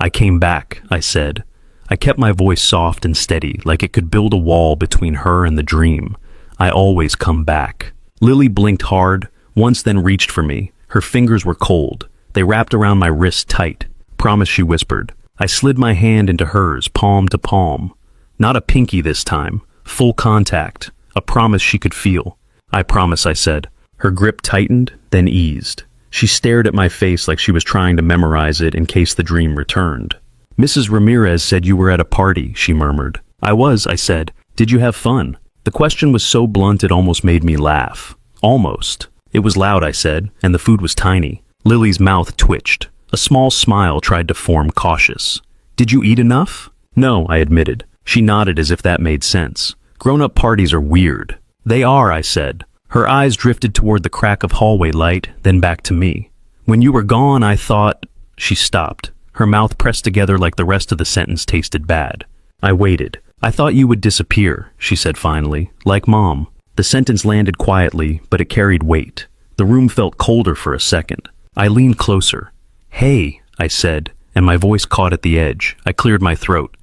I came back, I said. I kept my voice soft and steady, like it could build a wall between her and the dream. I always come back. Lily blinked hard, once, then reached for me. Her fingers were cold. They wrapped around my wrist tight. Promise, she whispered. I slid my hand into hers, palm to palm. Not a pinky this time. Full contact. A promise she could feel. I promise, I said. Her grip tightened, then eased. She stared at my face like she was trying to memorize it in case the dream returned. Mrs. Ramirez said you were at a party, she murmured. I was, I said. Did you have fun? The question was so blunt it almost made me laugh. Almost. It was loud, I said, and the food was tiny. Lily's mouth twitched. A small smile tried to form, cautious. Did you eat enough? No, I admitted. She nodded as if that made sense. Grown-up parties are weird. They are, I said. Her eyes drifted toward the crack of hallway light, then back to me. When you were gone, I thought... She stopped. Her mouth pressed together like the rest of the sentence tasted bad. I waited. I thought you would disappear, she said finally, like Mom. The sentence landed quietly, but it carried weight. The room felt colder for a second. I leaned closer. Hey, I said, and my voice caught at the edge. I cleared my throat.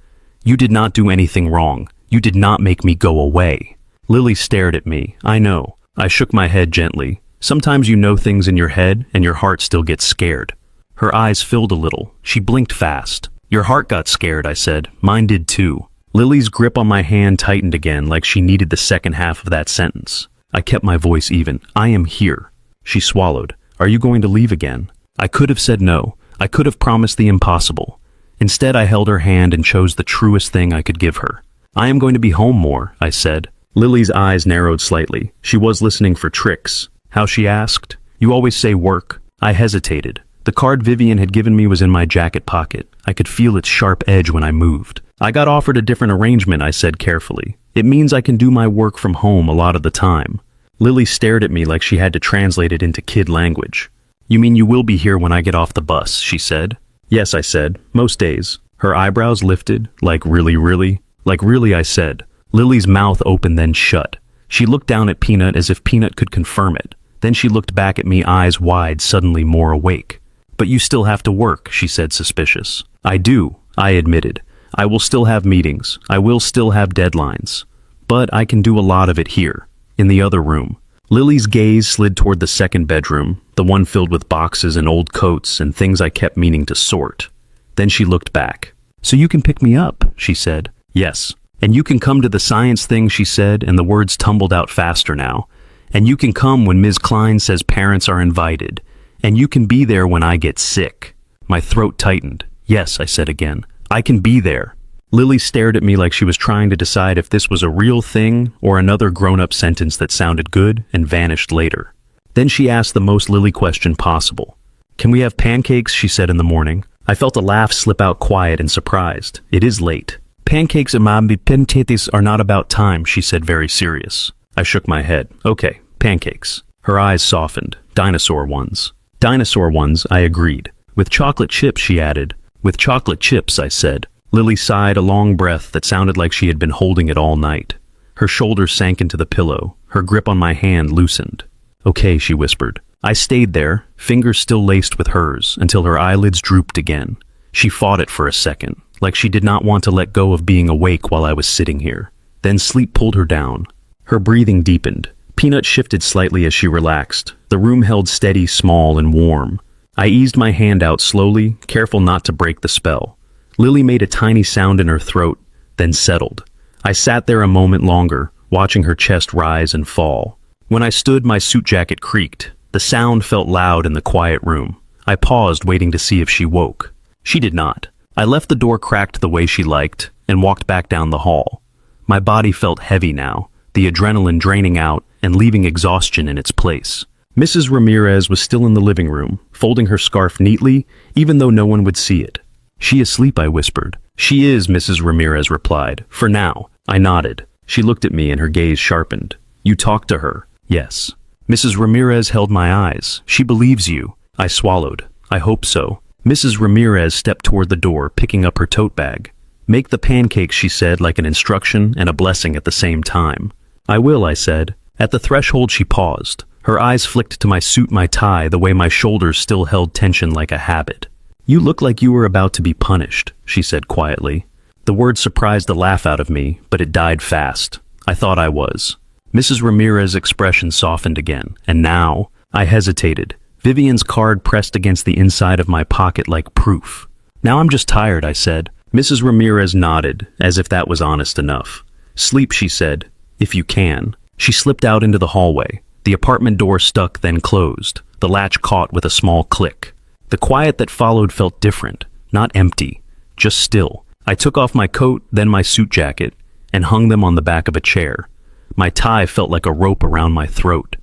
You did not do anything wrong. You did not make me go away. Lily stared at me. I know. I shook my head gently. Sometimes you know things in your head, and your heart still gets scared. Her eyes filled a little. She blinked fast. Your heart got scared, I said. Mine did too. Lily's grip on my hand tightened again, like she needed the second half of that sentence. I kept my voice even. I am here. She swallowed. Are you going to leave again? I could have said no. I could have promised the impossible. Instead, I held her hand and chose the truest thing I could give her. I am going to be home more, I said. Lily's eyes narrowed slightly. She was listening for tricks. How, she asked? You always say work. I hesitated. The card Vivian had given me was in my jacket pocket. I could feel its sharp edge when I moved. I got offered a different arrangement, I said carefully. It means I can do my work from home a lot of the time. Lily stared at me like she had to translate it into kid language. You mean you will be here when I get off the bus, she said. Yes, I said. Most days. Her eyebrows lifted, like really, really? Like really, I said. Lily's mouth opened then shut. She looked down at Peanut as if Peanut could confirm it. Then she looked back at me, eyes wide, suddenly more awake. But you still have to work, she said, suspicious. I do, I admitted. I will still have meetings. I will still have deadlines. But I can do a lot of it here, in the other room. Lily's gaze slid toward the second bedroom, the one filled with boxes and old coats and things I kept meaning to sort. Then she looked back. "So you can pick me up," she said. "Yes. And you can come to the science thing," she said, and the words tumbled out faster now. "And you can come when Ms. Klein says parents are invited. And you can be there when I get sick." My throat tightened. "Yes," I said again. "I can be there." Lily stared at me like she was trying to decide if this was a real thing or another grown-up sentence that sounded good and vanished later. Then she asked the most Lily question possible. "Can we have pancakes?" she said in the morning. I felt a laugh slip out quiet and surprised. "It is late." "Pancakes and pancakes are not about time," she said, very serious. I shook my head. "Okay, pancakes." Her eyes softened. "Dinosaur ones." "Dinosaur ones," I agreed. "With chocolate chips," she added. "With chocolate chips," I said. Lily sighed a long breath that sounded like she had been holding it all night. Her shoulders sank into the pillow. Her grip on my hand loosened. "Okay," she whispered. I stayed there, fingers still laced with hers, until her eyelids drooped again. She fought it for a second, like she did not want to let go of being awake while I was sitting here. Then sleep pulled her down. Her breathing deepened. Peanut shifted slightly as she relaxed. The room held steady, small, and warm. I eased my hand out slowly, careful not to break the spell. Lily made a tiny sound in her throat, then settled. I sat there a moment longer, watching her chest rise and fall. When I stood, my suit jacket creaked. The sound felt loud in the quiet room. I paused, waiting to see if she woke. She did not. I left the door cracked the way she liked and walked back down the hall. My body felt heavy now, the adrenaline draining out and leaving exhaustion in its place. Mrs. Ramirez was still in the living room, folding her scarf neatly, even though no one would see it. "She asleep?" I whispered. "She is," Mrs. Ramirez replied. "For now." I nodded. She looked at me and her gaze sharpened. "You talked to her?" "Yes." Mrs. Ramirez held my eyes. "She believes you." I swallowed. "I hope so." Mrs. Ramirez stepped toward the door, picking up her tote bag. "Make the pancakes," she said, like an instruction and a blessing at the same time. "I will," I said. At the threshold she paused. Her eyes flicked to my suit, my tie, the way my shoulders still held tension like a habit. "You look like you were about to be punished," she said quietly. The word surprised the laugh out of me, but it died fast. I thought I was. Mrs. Ramirez's expression softened again, and now I hesitated. Vivian's card pressed against the inside of my pocket like proof. "Now I'm just tired," I said. Mrs. Ramirez nodded, as if that was honest enough. "Sleep," she said, "if you can." She slipped out into the hallway. The apartment door stuck, then closed. The latch caught with a small click. The quiet that followed felt different, not empty, just still. I took off my coat, then my suit jacket, and hung them on the back of a chair. My tie felt like a rope around my throat.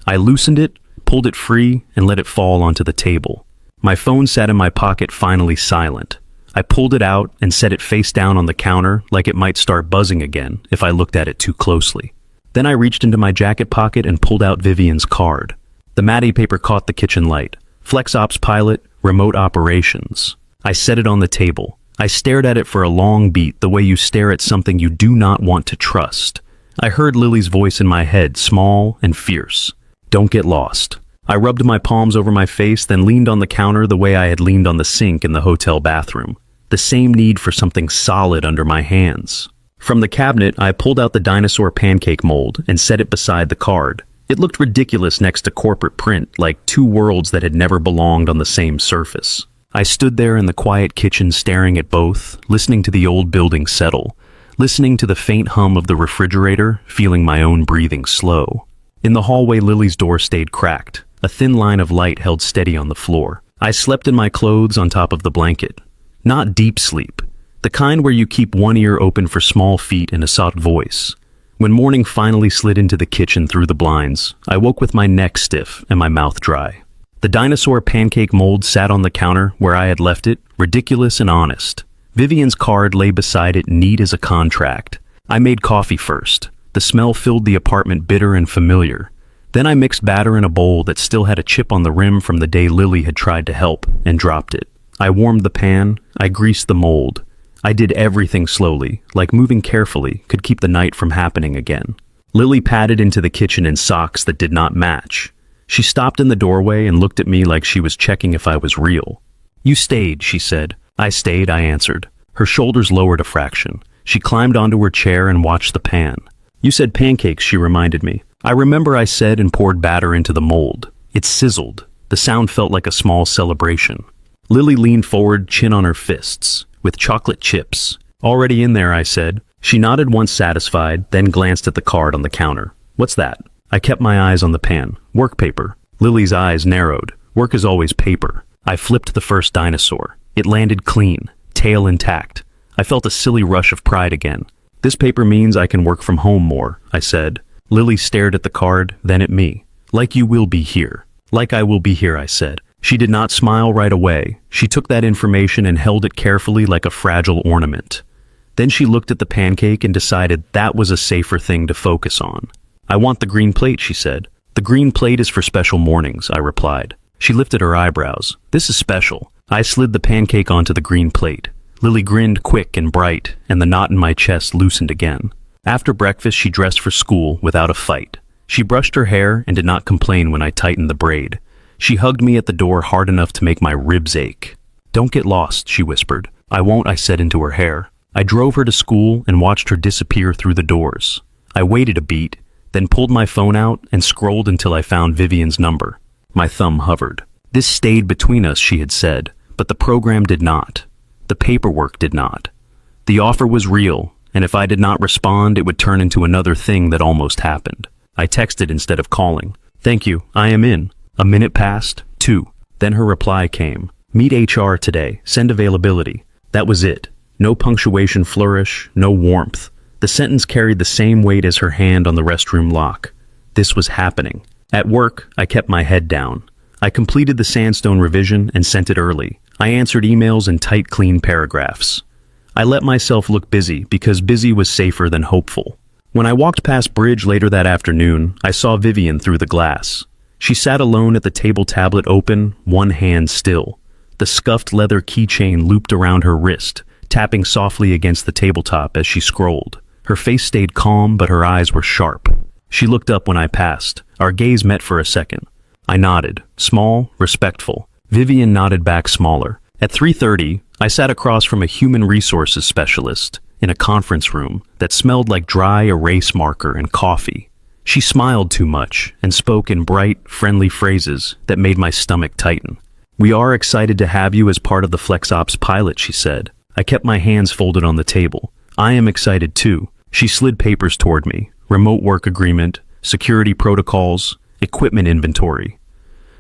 I loosened it, pulled it free, and let it fall onto the table. My phone sat in my pocket, finally silent. I pulled it out and set it face down on the counter like it might start buzzing again if I looked at it too closely. Then I reached into my jacket pocket and pulled out Vivian's card. The Maddie paper caught the kitchen light. FlexOps Pilot, remote operations. I set it on the table. I stared at it for a long beat, the way you stare at something you do not want to trust. I heard Lily's voice in my head, small and fierce. "Don't get lost." I rubbed my palms over my face, then leaned on the counter the way I had leaned on the sink in the hotel bathroom. The same need for something solid under my hands. From the cabinet, I pulled out the dinosaur pancake mold and set it beside the card. It looked ridiculous next to corporate print, like two worlds that had never belonged on the same surface. I stood there in the quiet kitchen staring at both, listening to the old building settle, listening to the faint hum of the refrigerator, feeling my own breathing slow. In the hallway, Lily's door stayed cracked. A thin line of light held steady on the floor. I slept in my clothes on top of the blanket. Not deep sleep, the kind where you keep one ear open for small feet and a soft voice. When morning finally slid into the kitchen through the blinds, I woke with my neck stiff and my mouth dry. The dinosaur pancake mold sat on the counter where I had left it, ridiculous and honest. Vivian's card lay beside it, neat as a contract. I made coffee first. The smell filled the apartment, bitter and familiar. Then I mixed batter in a bowl that still had a chip on the rim from the day Lily had tried to help, and dropped it. I warmed the pan. I greased the mold. I did everything slowly, like moving carefully could keep the night from happening again. Lily padded into the kitchen in socks that did not match. She stopped in the doorway and looked at me like she was checking if I was real. "You stayed," she said. "I stayed," I answered. Her shoulders lowered a fraction. She climbed onto her chair and watched the pan. "You said pancakes," she reminded me. I remember I said and poured batter into the mold. It sizzled. The sound felt like a small celebration. Lily leaned forward, chin on her fists. With chocolate chips. Already in there, I said. She nodded once satisfied, then glanced at the card on the counter. What's that? I kept my eyes on the pan. Work paper. Lily's eyes narrowed. Work is always paper. I flipped the first dinosaur. It landed clean, tail intact. I felt a silly rush of pride again. This paper means I can work from home more, I said. Lily stared at the card, then at me. Like you will be here. Like I will be here, I said. She did not smile right away. She took that information and held it carefully like a fragile ornament. Then she looked at the pancake and decided that was a safer thing to focus on. I want the green plate, she said. The green plate is for special mornings, I replied. She lifted her eyebrows. This is special. I slid the pancake onto the green plate. Lily grinned quick and bright, and the knot in my chest loosened again. After breakfast, she dressed for school without a fight. She brushed her hair and did not complain when I tightened the braid. She hugged me at the door hard enough to make my ribs ache. Don't get lost, she whispered. I won't, I said into her hair. I drove her to school and watched her disappear through the doors. I waited a beat, then pulled my phone out and scrolled until I found Vivian's number. My thumb hovered. This stayed between us, she had said, but the program did not. The paperwork did not. The offer was real, and if I did not respond, it would turn into another thing that almost happened. I texted instead of calling. Thank you, I am in. A minute passed, 2. Then her reply came. Meet HR today, send availability. That was it. No punctuation flourish, no warmth. The sentence carried the same weight as her hand on the restroom lock. This was happening. At work, I kept my head down. I completed the sandstone revision and sent it early. I answered emails in tight, clean paragraphs. I let myself look busy because busy was safer than hopeful. When I walked past Bridge later that afternoon, I saw Vivian through the glass. She sat alone at the table tablet open, one hand still. The scuffed leather keychain looped around her wrist, tapping softly against the tabletop as she scrolled. Her face stayed calm, but her eyes were sharp. She looked up when I passed. Our gaze met for a second. I nodded, small, respectful. Vivian nodded back smaller. At 3:30, I sat across from a human resources specialist in a conference room that smelled like dry erase marker and coffee. She smiled too much and spoke in bright, friendly phrases that made my stomach tighten. We are excited to have you as part of the FlexOps pilot, she said. I kept my hands folded on the table. I am excited too. She slid papers toward me. Remote work agreement, security protocols, equipment inventory.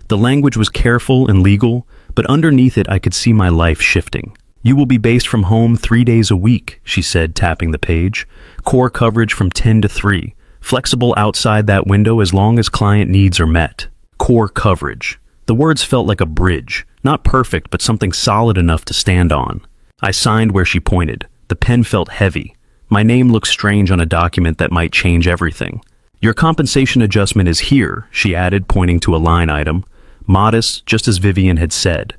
The language was careful and legal, but underneath it I could see my life shifting. You will be based from home 3 days a week, she said, tapping the page. Core coverage from 10 to 3. Flexible outside that window as long as client needs are met. Core coverage. The words felt like a bridge. Not perfect, but something solid enough to stand on. I signed where she pointed. The pen felt heavy. My name looked strange on a document that might change everything. Your compensation adjustment is here, she added, pointing to a line item. Modest, just as Vivian had said.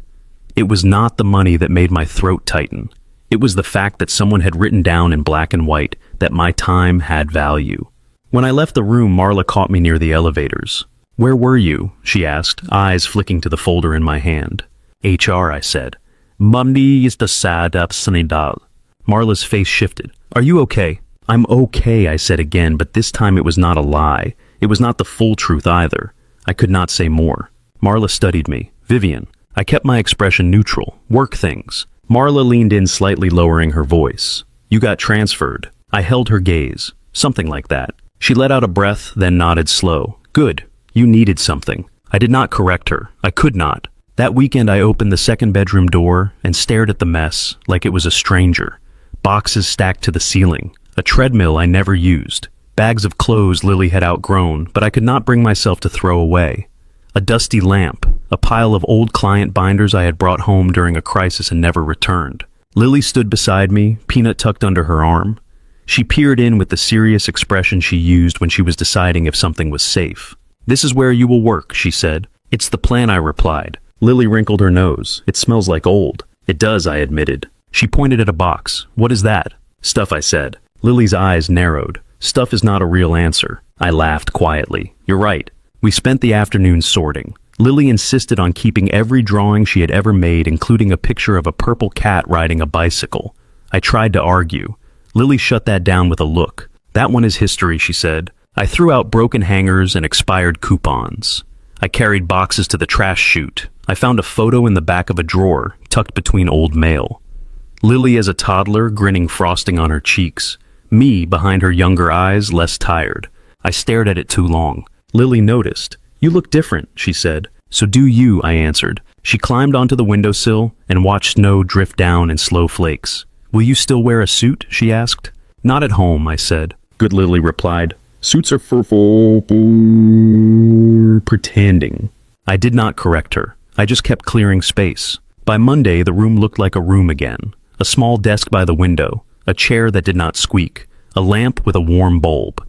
It was not the money that made my throat tighten. It was the fact that someone had written down in black and white that my time had value. When I left the room, Marla caught me near the elevators. Where were you? She asked, eyes flicking to the folder in my hand. HR, I said. Monday is the sad absnidal. Marla's face shifted. Are you okay? I'm okay, I said again, but this time it was not a lie. It was not the full truth either. I could not say more. Marla studied me. Vivian. I kept my expression neutral. Work things. Marla leaned in slightly, lowering her voice. You got transferred. I held her gaze. Something like that. She let out a breath, then nodded slow. Good. You needed something. I did not correct her. I could not. That weekend I opened the second bedroom door and stared at the mess like it was a stranger. Boxes stacked to the ceiling. A treadmill I never used. Bags of clothes Lily had outgrown, but I could not bring myself to throw away. A dusty lamp. A pile of old client binders I had brought home during a crisis and never returned. Lily stood beside me, peanut tucked under her arm. She peered in with the serious expression she used when she was deciding if something was safe. This is where you will work, she said. It's the plan, I replied. Lily wrinkled her nose. It smells like old. It does, I admitted. She pointed at a box. What is that? Stuff, I said. Lily's eyes narrowed. Stuff is not a real answer. I laughed quietly. You're right. We spent the afternoon sorting. Lily insisted on keeping every drawing she had ever made, including a picture of a purple cat riding a bicycle. I tried to argue. Lily shut that down with a look. That one is history, she said. I threw out broken hangers and expired coupons. I carried boxes to the trash chute. I found a photo in the back of a drawer, tucked between old mail. Lily as a toddler, grinning frosting on her cheeks. Me, behind her younger eyes, less tired. I stared at it too long. Lily noticed. "You look different," she said. "So do you," I answered. She climbed onto the windowsill and watched snow drift down in slow flakes. "Will you still wear a suit?" she asked. "Not at home," I said. "Good," Lily replied. "Suits are for pretending." I did not correct her. I just kept clearing space. By Monday, the room looked like a room again. A small desk by the window, a chair that did not squeak, a lamp with a warm bulb.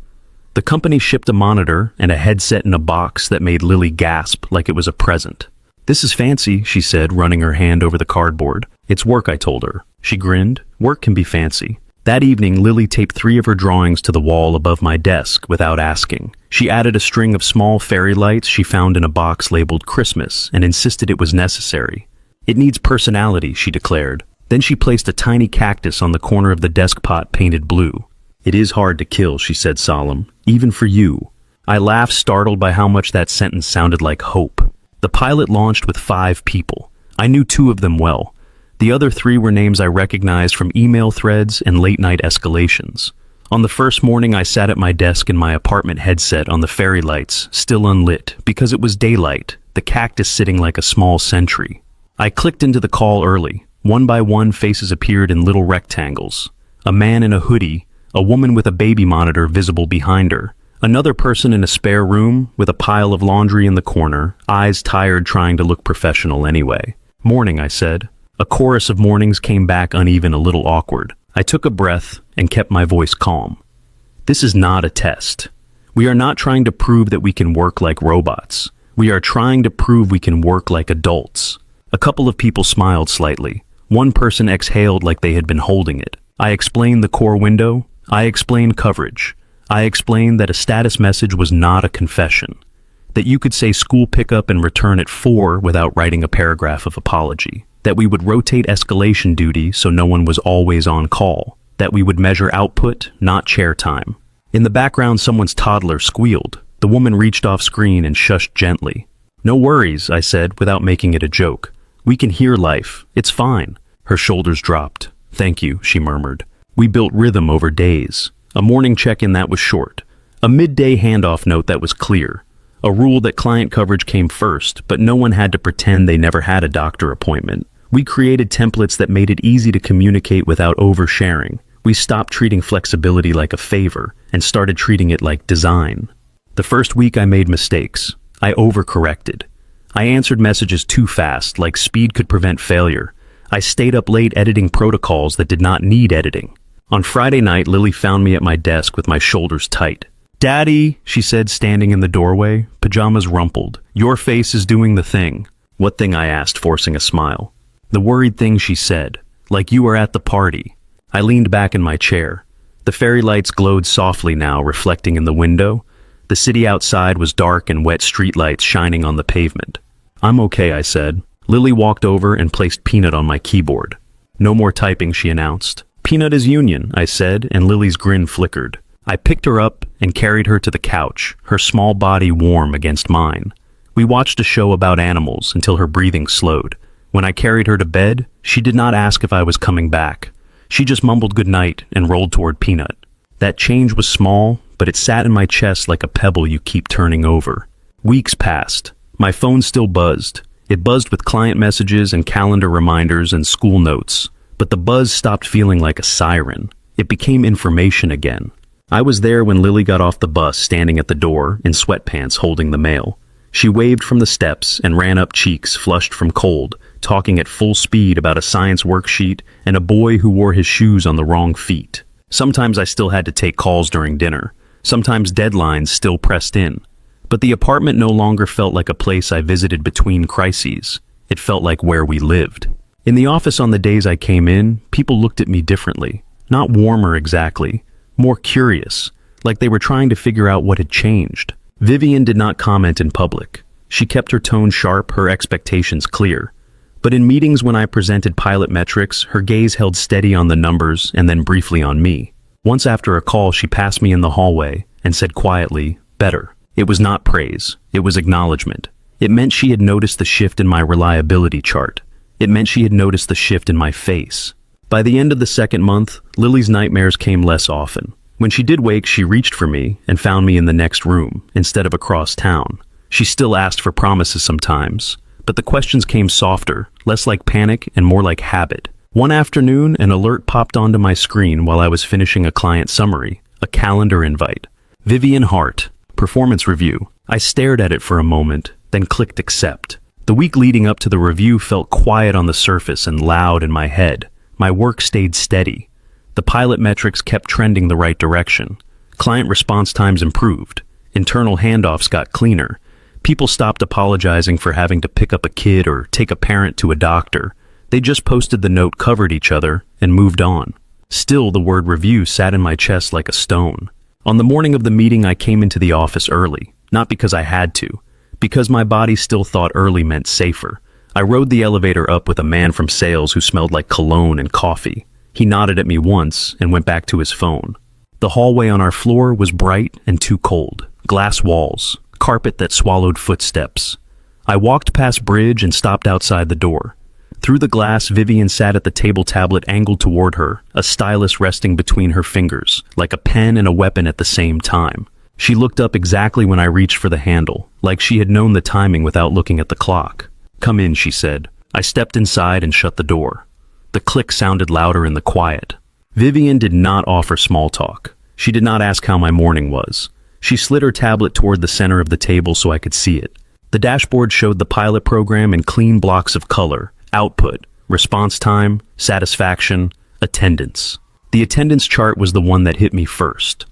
The company shipped a monitor and a headset in a box that made Lily gasp like it was a present. "This is fancy," she said, running her hand over the cardboard. "It's work," I told her. She grinned. "Work can be fancy." That evening, Lily taped 3 of her drawings to the wall above my desk without asking. She added a string of small fairy lights she found in a box labeled Christmas and insisted it was necessary. "It needs personality," she declared. Then she placed a tiny cactus on the corner of the desk pot painted blue. "It is hard to kill," she said solemn, "even for you." I laughed, startled by how much that sentence sounded like hope. The pilot launched with 5 people. I knew 2 of them well. The other 3 were names I recognized from email threads and late-night escalations. On the first morning, I sat at my desk in my apartment headset on the fairy lights, still unlit, because it was daylight, the cactus sitting like a small sentry. I clicked into the call early. One by one, faces appeared in little rectangles. A man in a hoodie, a woman with a baby monitor visible behind her, another person in a spare room with a pile of laundry in the corner, eyes tired trying to look professional anyway. "Morning," I said. A chorus of mornings came back uneven, a little awkward. I took a breath and kept my voice calm. "This is not a test. We are not trying to prove that we can work like robots. We are trying to prove we can work like adults." A couple of people smiled slightly. One person exhaled like they had been holding it. I explained the core window. I explained coverage. I explained that a status message was not a confession. That you could say school pickup and return at 4 without writing a paragraph of apology. That we would rotate escalation duty so no one was always on call. That we would measure output, not chair time. In the background, someone's toddler squealed. The woman reached off screen and shushed gently. "No worries," I said, without making it a joke. "We can hear life. It's fine." Her shoulders dropped. "Thank you," she murmured. We built rhythm over days. A morning check-in that was short. A midday handoff note that was clear. A rule that client coverage came first, but no one had to pretend they never had a doctor appointment. We created templates that made it easy to communicate without oversharing. We stopped treating flexibility like a favor and started treating it like design. The first week I made mistakes. I overcorrected. I answered messages too fast, like speed could prevent failure. I stayed up late editing protocols that did not need editing. On Friday night, Lily found me at my desk with my shoulders tight. "Daddy," she said, standing in the doorway, pajamas rumpled. "Your face is doing the thing." "What thing?" I asked, forcing a smile. "The worried thing," she said, "like you were at the party." I leaned back in my chair. The fairy lights glowed softly now, reflecting in the window. The city outside was dark and wet streetlights shining on the pavement. "I'm okay," I said. Lily walked over and placed Peanut on my keyboard. "No more typing," she announced. "Peanut is union," I said, and Lily's grin flickered. I picked her up and carried her to the couch, her small body warm against mine. We watched a show about animals until her breathing slowed. When I carried her to bed, she did not ask if I was coming back. She just mumbled goodnight and rolled toward Peanut. That change was small, but it sat in my chest like a pebble you keep turning over. Weeks passed. My phone still buzzed. It buzzed with client messages and calendar reminders and school notes. But the buzz stopped feeling like a siren. It became information again. I was there when Lily got off the bus, standing at the door, in sweatpants holding the mail. She waved from the steps and ran up, cheeks flushed from cold, talking at full speed about a science worksheet and a boy who wore his shoes on the wrong feet. Sometimes I still had to take calls during dinner. Sometimes deadlines still pressed in. But the apartment no longer felt like a place I visited between crises. It felt like where we lived. In the office on the days I came in, people looked at me differently. Not warmer exactly, more curious, like they were trying to figure out what had changed. Vivian did not comment in public. She kept her tone sharp, her expectations clear. But in meetings when I presented pilot metrics, her gaze held steady on the numbers and then briefly on me. Once after a call, she passed me in the hallway and said quietly, "Better." It was not praise. It was acknowledgement. It meant she had noticed the shift in my reliability chart. It meant she had noticed the shift in my face. By the end of the second month, Lily's nightmares came less often. When she did wake, she reached for me and found me in the next room, instead of across town. She still asked for promises sometimes, but the questions came softer, less like panic and more like habit. One afternoon, an alert popped onto my screen while I was finishing a client summary, a calendar invite. Vivian Hart, performance review. I stared at it for a moment, then clicked accept. The week leading up to the review felt quiet on the surface and loud in my head. My work stayed steady. The pilot metrics kept trending the right direction. Client response times improved. Internal handoffs got cleaner. People stopped apologizing for having to pick up a kid or take a parent to a doctor. They just posted the note, covered each other, and moved on. Still, the word review sat in my chest like a stone. On the morning of the meeting, I came into the office early, not because I had to, because my body still thought early meant safer. I rode the elevator up with a man from sales who smelled like cologne and coffee. He nodded at me once and went back to his phone. The hallway on our floor was bright and too cold. Glass walls, carpet that swallowed footsteps. I walked past Bridge and stopped outside the door. Through the glass, Vivian sat at the table tablet angled toward her, a stylus resting between her fingers, like a pen and a weapon at the same time. She looked up exactly when I reached for the handle, like she had known the timing without looking at the clock. "Come in," she said. I stepped inside and shut the door. The click sounded louder in the quiet. Vivian did not offer small talk. She did not ask how my morning was. She slid her tablet toward the center of the table so I could see it. The dashboard showed the pilot program in clean blocks of color: output, response time, satisfaction, attendance. The attendance chart was the one that hit me first.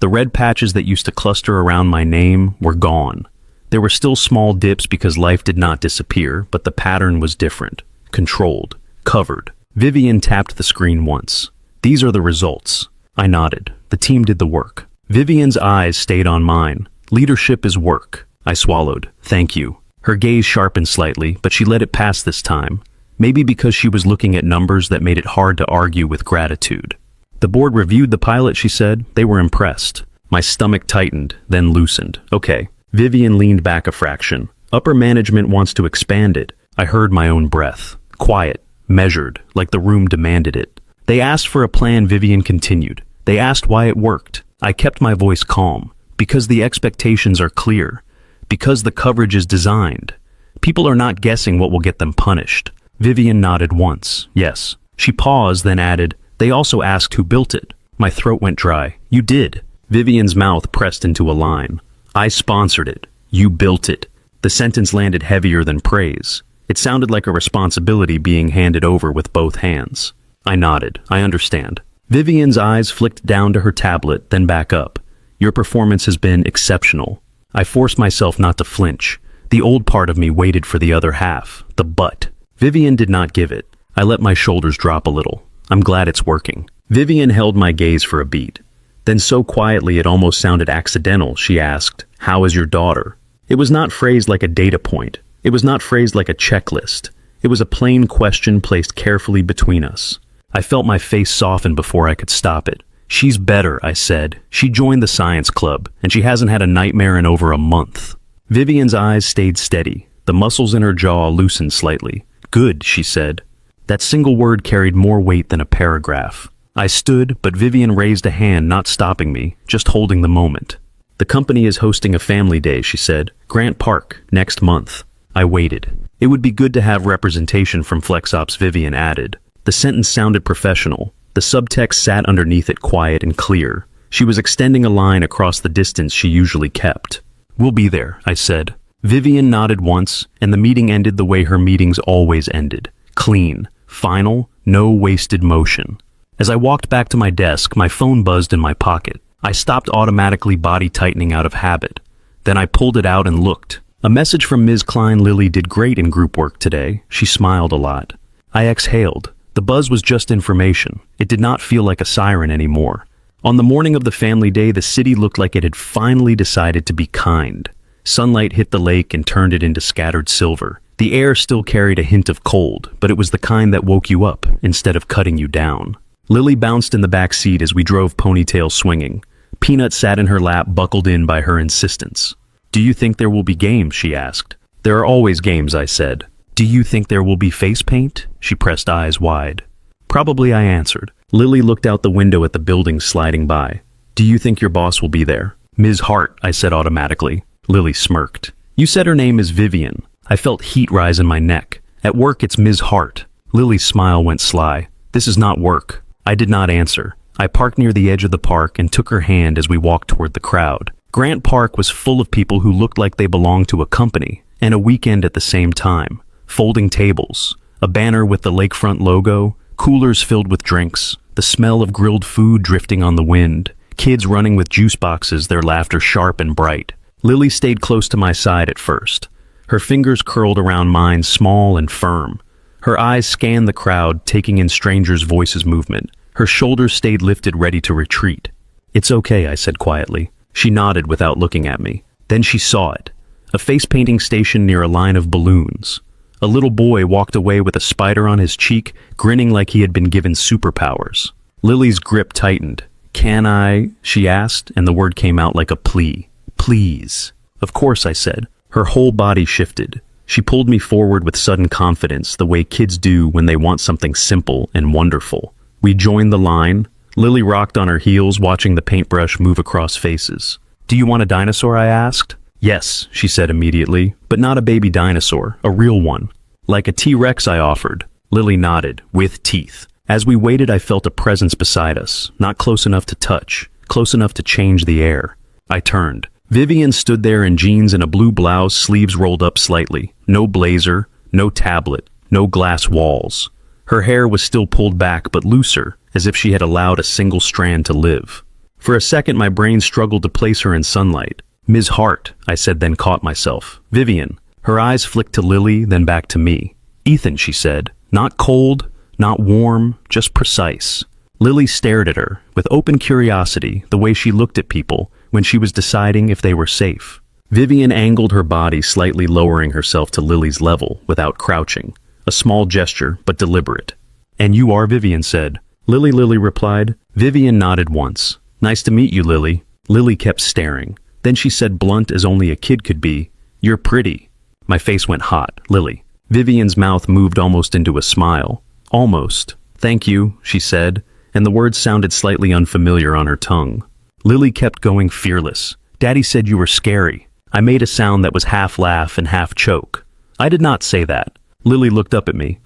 The red patches that used to cluster around my name were gone. There were still small dips because life did not disappear, but the pattern was different, controlled, covered. Vivian tapped the screen once. "These are the results." I nodded. The team did the work. Vivian's eyes stayed on mine. "Leadership is work." I swallowed. "Thank you." Her gaze sharpened slightly, but she let it pass this time. Maybe because she was looking at numbers that made it hard to argue with gratitude. "The board reviewed the pilot," she said. "They were impressed." My stomach tightened, then loosened. "Okay." Vivian leaned back a fraction. "Upper management wants to expand it." I heard my own breath. Quiet, measured, like the room demanded it. "They asked for a plan," Vivian continued. "They asked why it worked." I kept my voice calm. "Because the expectations are clear. Because the coverage is designed. People are not guessing what will get them punished." Vivian nodded once. "Yes." She paused, then added, "They also asked who built it." My throat went dry. "You did." Vivian's mouth pressed into a line. "I sponsored it. You built it." The sentence landed heavier than praise. It sounded like a responsibility being handed over with both hands. I nodded. "I understand." Vivian's eyes flicked down to her tablet, then back up. "Your performance has been exceptional." I forced myself not to flinch. The old part of me waited for the other half, the but. Vivian did not give it. I let my shoulders drop a little. "I'm glad it's working." Vivian held my gaze for a beat. Then so quietly it almost sounded accidental, she asked, "How is your daughter?" It was not phrased like a data point. It was not phrased like a checklist. It was a plain question placed carefully between us. I felt my face soften before I could stop it. "She's better," I said. "She joined the science club, and she hasn't had a nightmare in over a month." Vivian's eyes stayed steady. The muscles in her jaw loosened slightly. "Good," she said. That single word carried more weight than a paragraph. I stood, but Vivian raised a hand, not stopping me, just holding the moment. "The company is hosting a family day," she said. "Grant Park, next month." I waited. "It would be good to have representation from FlexOps," Vivian added. The sentence sounded professional. The subtext sat underneath it, quiet and clear. She was extending a line across the distance she usually kept. "We'll be there," I said. Vivian nodded once, and the meeting ended the way her meetings always ended. Clean, final, no wasted motion. As I walked back to my desk, my phone buzzed in my pocket. I stopped automatically, body tightening out of habit. Then I pulled it out and looked. A message from Ms. Klein. "Lily did great in group work today." She smiled a lot. I exhaled. The buzz was just information. It did not feel like a siren anymore. On the morning of the family day, the city looked like it had finally decided to be kind. Sunlight hit the lake and turned it into scattered silver. The air still carried a hint of cold, but it was the kind that woke you up instead of cutting you down. Lily bounced in the back seat as we drove, ponytail swinging. Peanut sat in her lap, buckled in by her insistence. "Do you think there will be games?" she asked. There are always games, I said. Do you think there will be face paint? She pressed eyes wide. Probably, I answered. Lily looked out the window at the buildings sliding by. Do you think your boss will be there? Ms. Hart, I said automatically. Lily smirked. You said her name is Vivian. I felt heat rise in my neck. At work, it's Ms. Hart. Lily's smile went sly. This is not work. I did not answer. I parked near the edge of the park and took her hand as we walked toward the crowd. Grant Park was full of people who looked like they belonged to a company and a weekend at the same time. Folding tables, a banner with the lakefront logo, coolers filled with drinks, the smell of grilled food drifting on the wind, kids running with juice boxes, their laughter sharp and bright. Lily stayed close to my side at first. Her fingers curled around mine, small and firm. Her eyes scanned the crowd, taking in strangers' voices' movement. Her shoulders stayed lifted, ready to retreat. It's okay, I said quietly. She nodded without looking at me. Then she saw it. A face-painting station near a line of balloons. A little boy walked away with a spider on his cheek, grinning like he had been given superpowers. Lily's grip tightened. Can I? She asked, and the word came out like a plea. Please. Of course, I said. Her whole body shifted. She pulled me forward with sudden confidence, the way kids do when they want something simple and wonderful. We joined the line. Lily rocked on her heels, watching the paintbrush move across faces. Do you want a dinosaur? I asked. Yes, she said immediately, but not a baby dinosaur, a real one. Like a T-Rex, I offered. Lily nodded, with teeth. As we waited, I felt a presence beside us, not close enough to touch, close enough to change the air. I turned. Vivian stood there in jeans and a blue blouse, sleeves rolled up slightly. No blazer, no tablet, no glass walls. Her hair was still pulled back, but looser, as if she had allowed a single strand to live. For a second, my brain struggled to place her in sunlight. Ms. Hart, I said, then caught myself. Vivian. Her eyes flicked to Lily, then back to me. Ethan, she said. Not cold, not warm, just precise. Lily stared at her, with open curiosity, the way she looked at people when she was deciding if they were safe. Vivian angled her body, slightly lowering herself to Lily's level, without crouching. A small gesture, but deliberate. And you are, Vivian said. Lily replied. Vivian nodded once. Nice to meet you, Lily. Lily kept staring. Then she said, blunt as only a kid could be, You're pretty. My face went hot. Lily. Vivian's mouth moved almost into a smile. Almost. Thank you, she said, and the words sounded slightly unfamiliar on her tongue. Lily kept going, fearless. Daddy said you were scary. I made a sound that was half laugh and half choke. I did not say that. Lily looked up at me.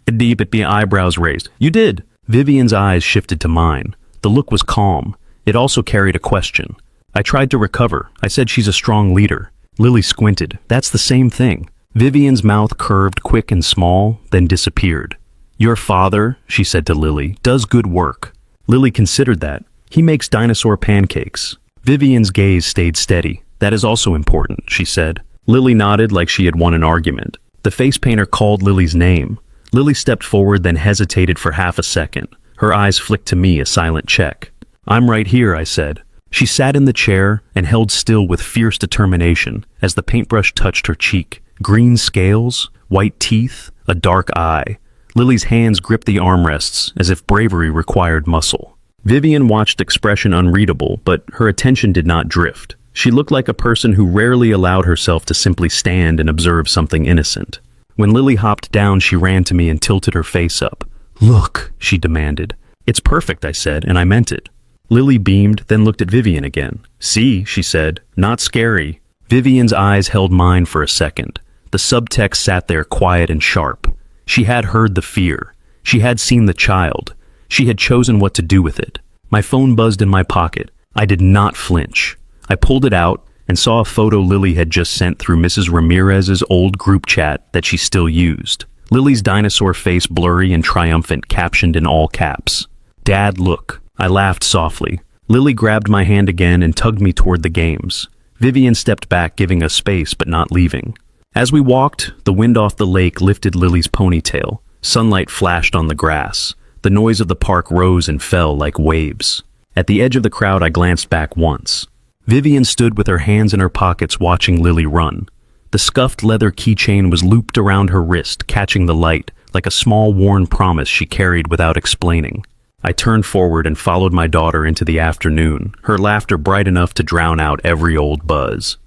Deep at the eyebrows raised. You did. Vivian's eyes shifted to mine. The look was calm. It also carried a question. I tried to recover. I said she's a strong leader. Lily squinted. That's the same thing. Vivian's mouth curved quick and small, then disappeared. Your father, she said to Lily, does good work. Lily considered that. He makes dinosaur pancakes. Vivian's gaze stayed steady. That is also important, she said. Lily nodded like she had won an argument. The face painter called Lily's name. Lily stepped forward, then hesitated for half a second. Her eyes flicked to me, a silent check. I'm right here, I said. She sat in the chair and held still with fierce determination as the paintbrush touched her cheek. Green scales, white teeth, a dark eye. Lily's hands gripped the armrests as if bravery required muscle. Vivian watched, expression unreadable, but her attention did not drift. She looked like a person who rarely allowed herself to simply stand and observe something innocent. When Lily hopped down, she ran to me and tilted her face up. Look, she demanded. It's perfect, I said, and I meant it. Lily beamed, then looked at Vivian again. See, she said, not scary. Vivian's eyes held mine for a second. The subtext sat there quiet and sharp. She had heard the fear. She had seen the child. She had chosen what to do with it. My phone buzzed in my pocket. I did not flinch. I pulled it out and saw a photo Lily had just sent through Mrs. Ramirez's old group chat that she still used. Lily's dinosaur face blurry and triumphant, captioned in all caps. Dad, look. I laughed softly. Lily grabbed my hand again and tugged me toward the games. Vivian stepped back, giving us space but not leaving. As we walked, the wind off the lake lifted Lily's ponytail. Sunlight flashed on the grass. The noise of the park rose and fell like waves. At the edge of the crowd, I glanced back once. Vivian stood with her hands in her pockets watching Lily run. The scuffed leather keychain was looped around her wrist, catching the light, like a small worn promise she carried without explaining. I turned forward and followed my daughter into the afternoon, her laughter bright enough to drown out every old buzz.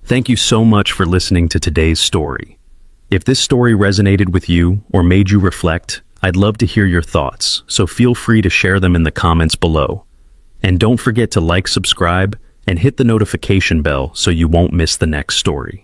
Thank you so much for listening to today's story. If this story resonated with you or made you reflect, I'd love to hear your thoughts, so feel free to share them in the comments below. And don't forget to like, subscribe, and hit the notification bell so you won't miss the next story.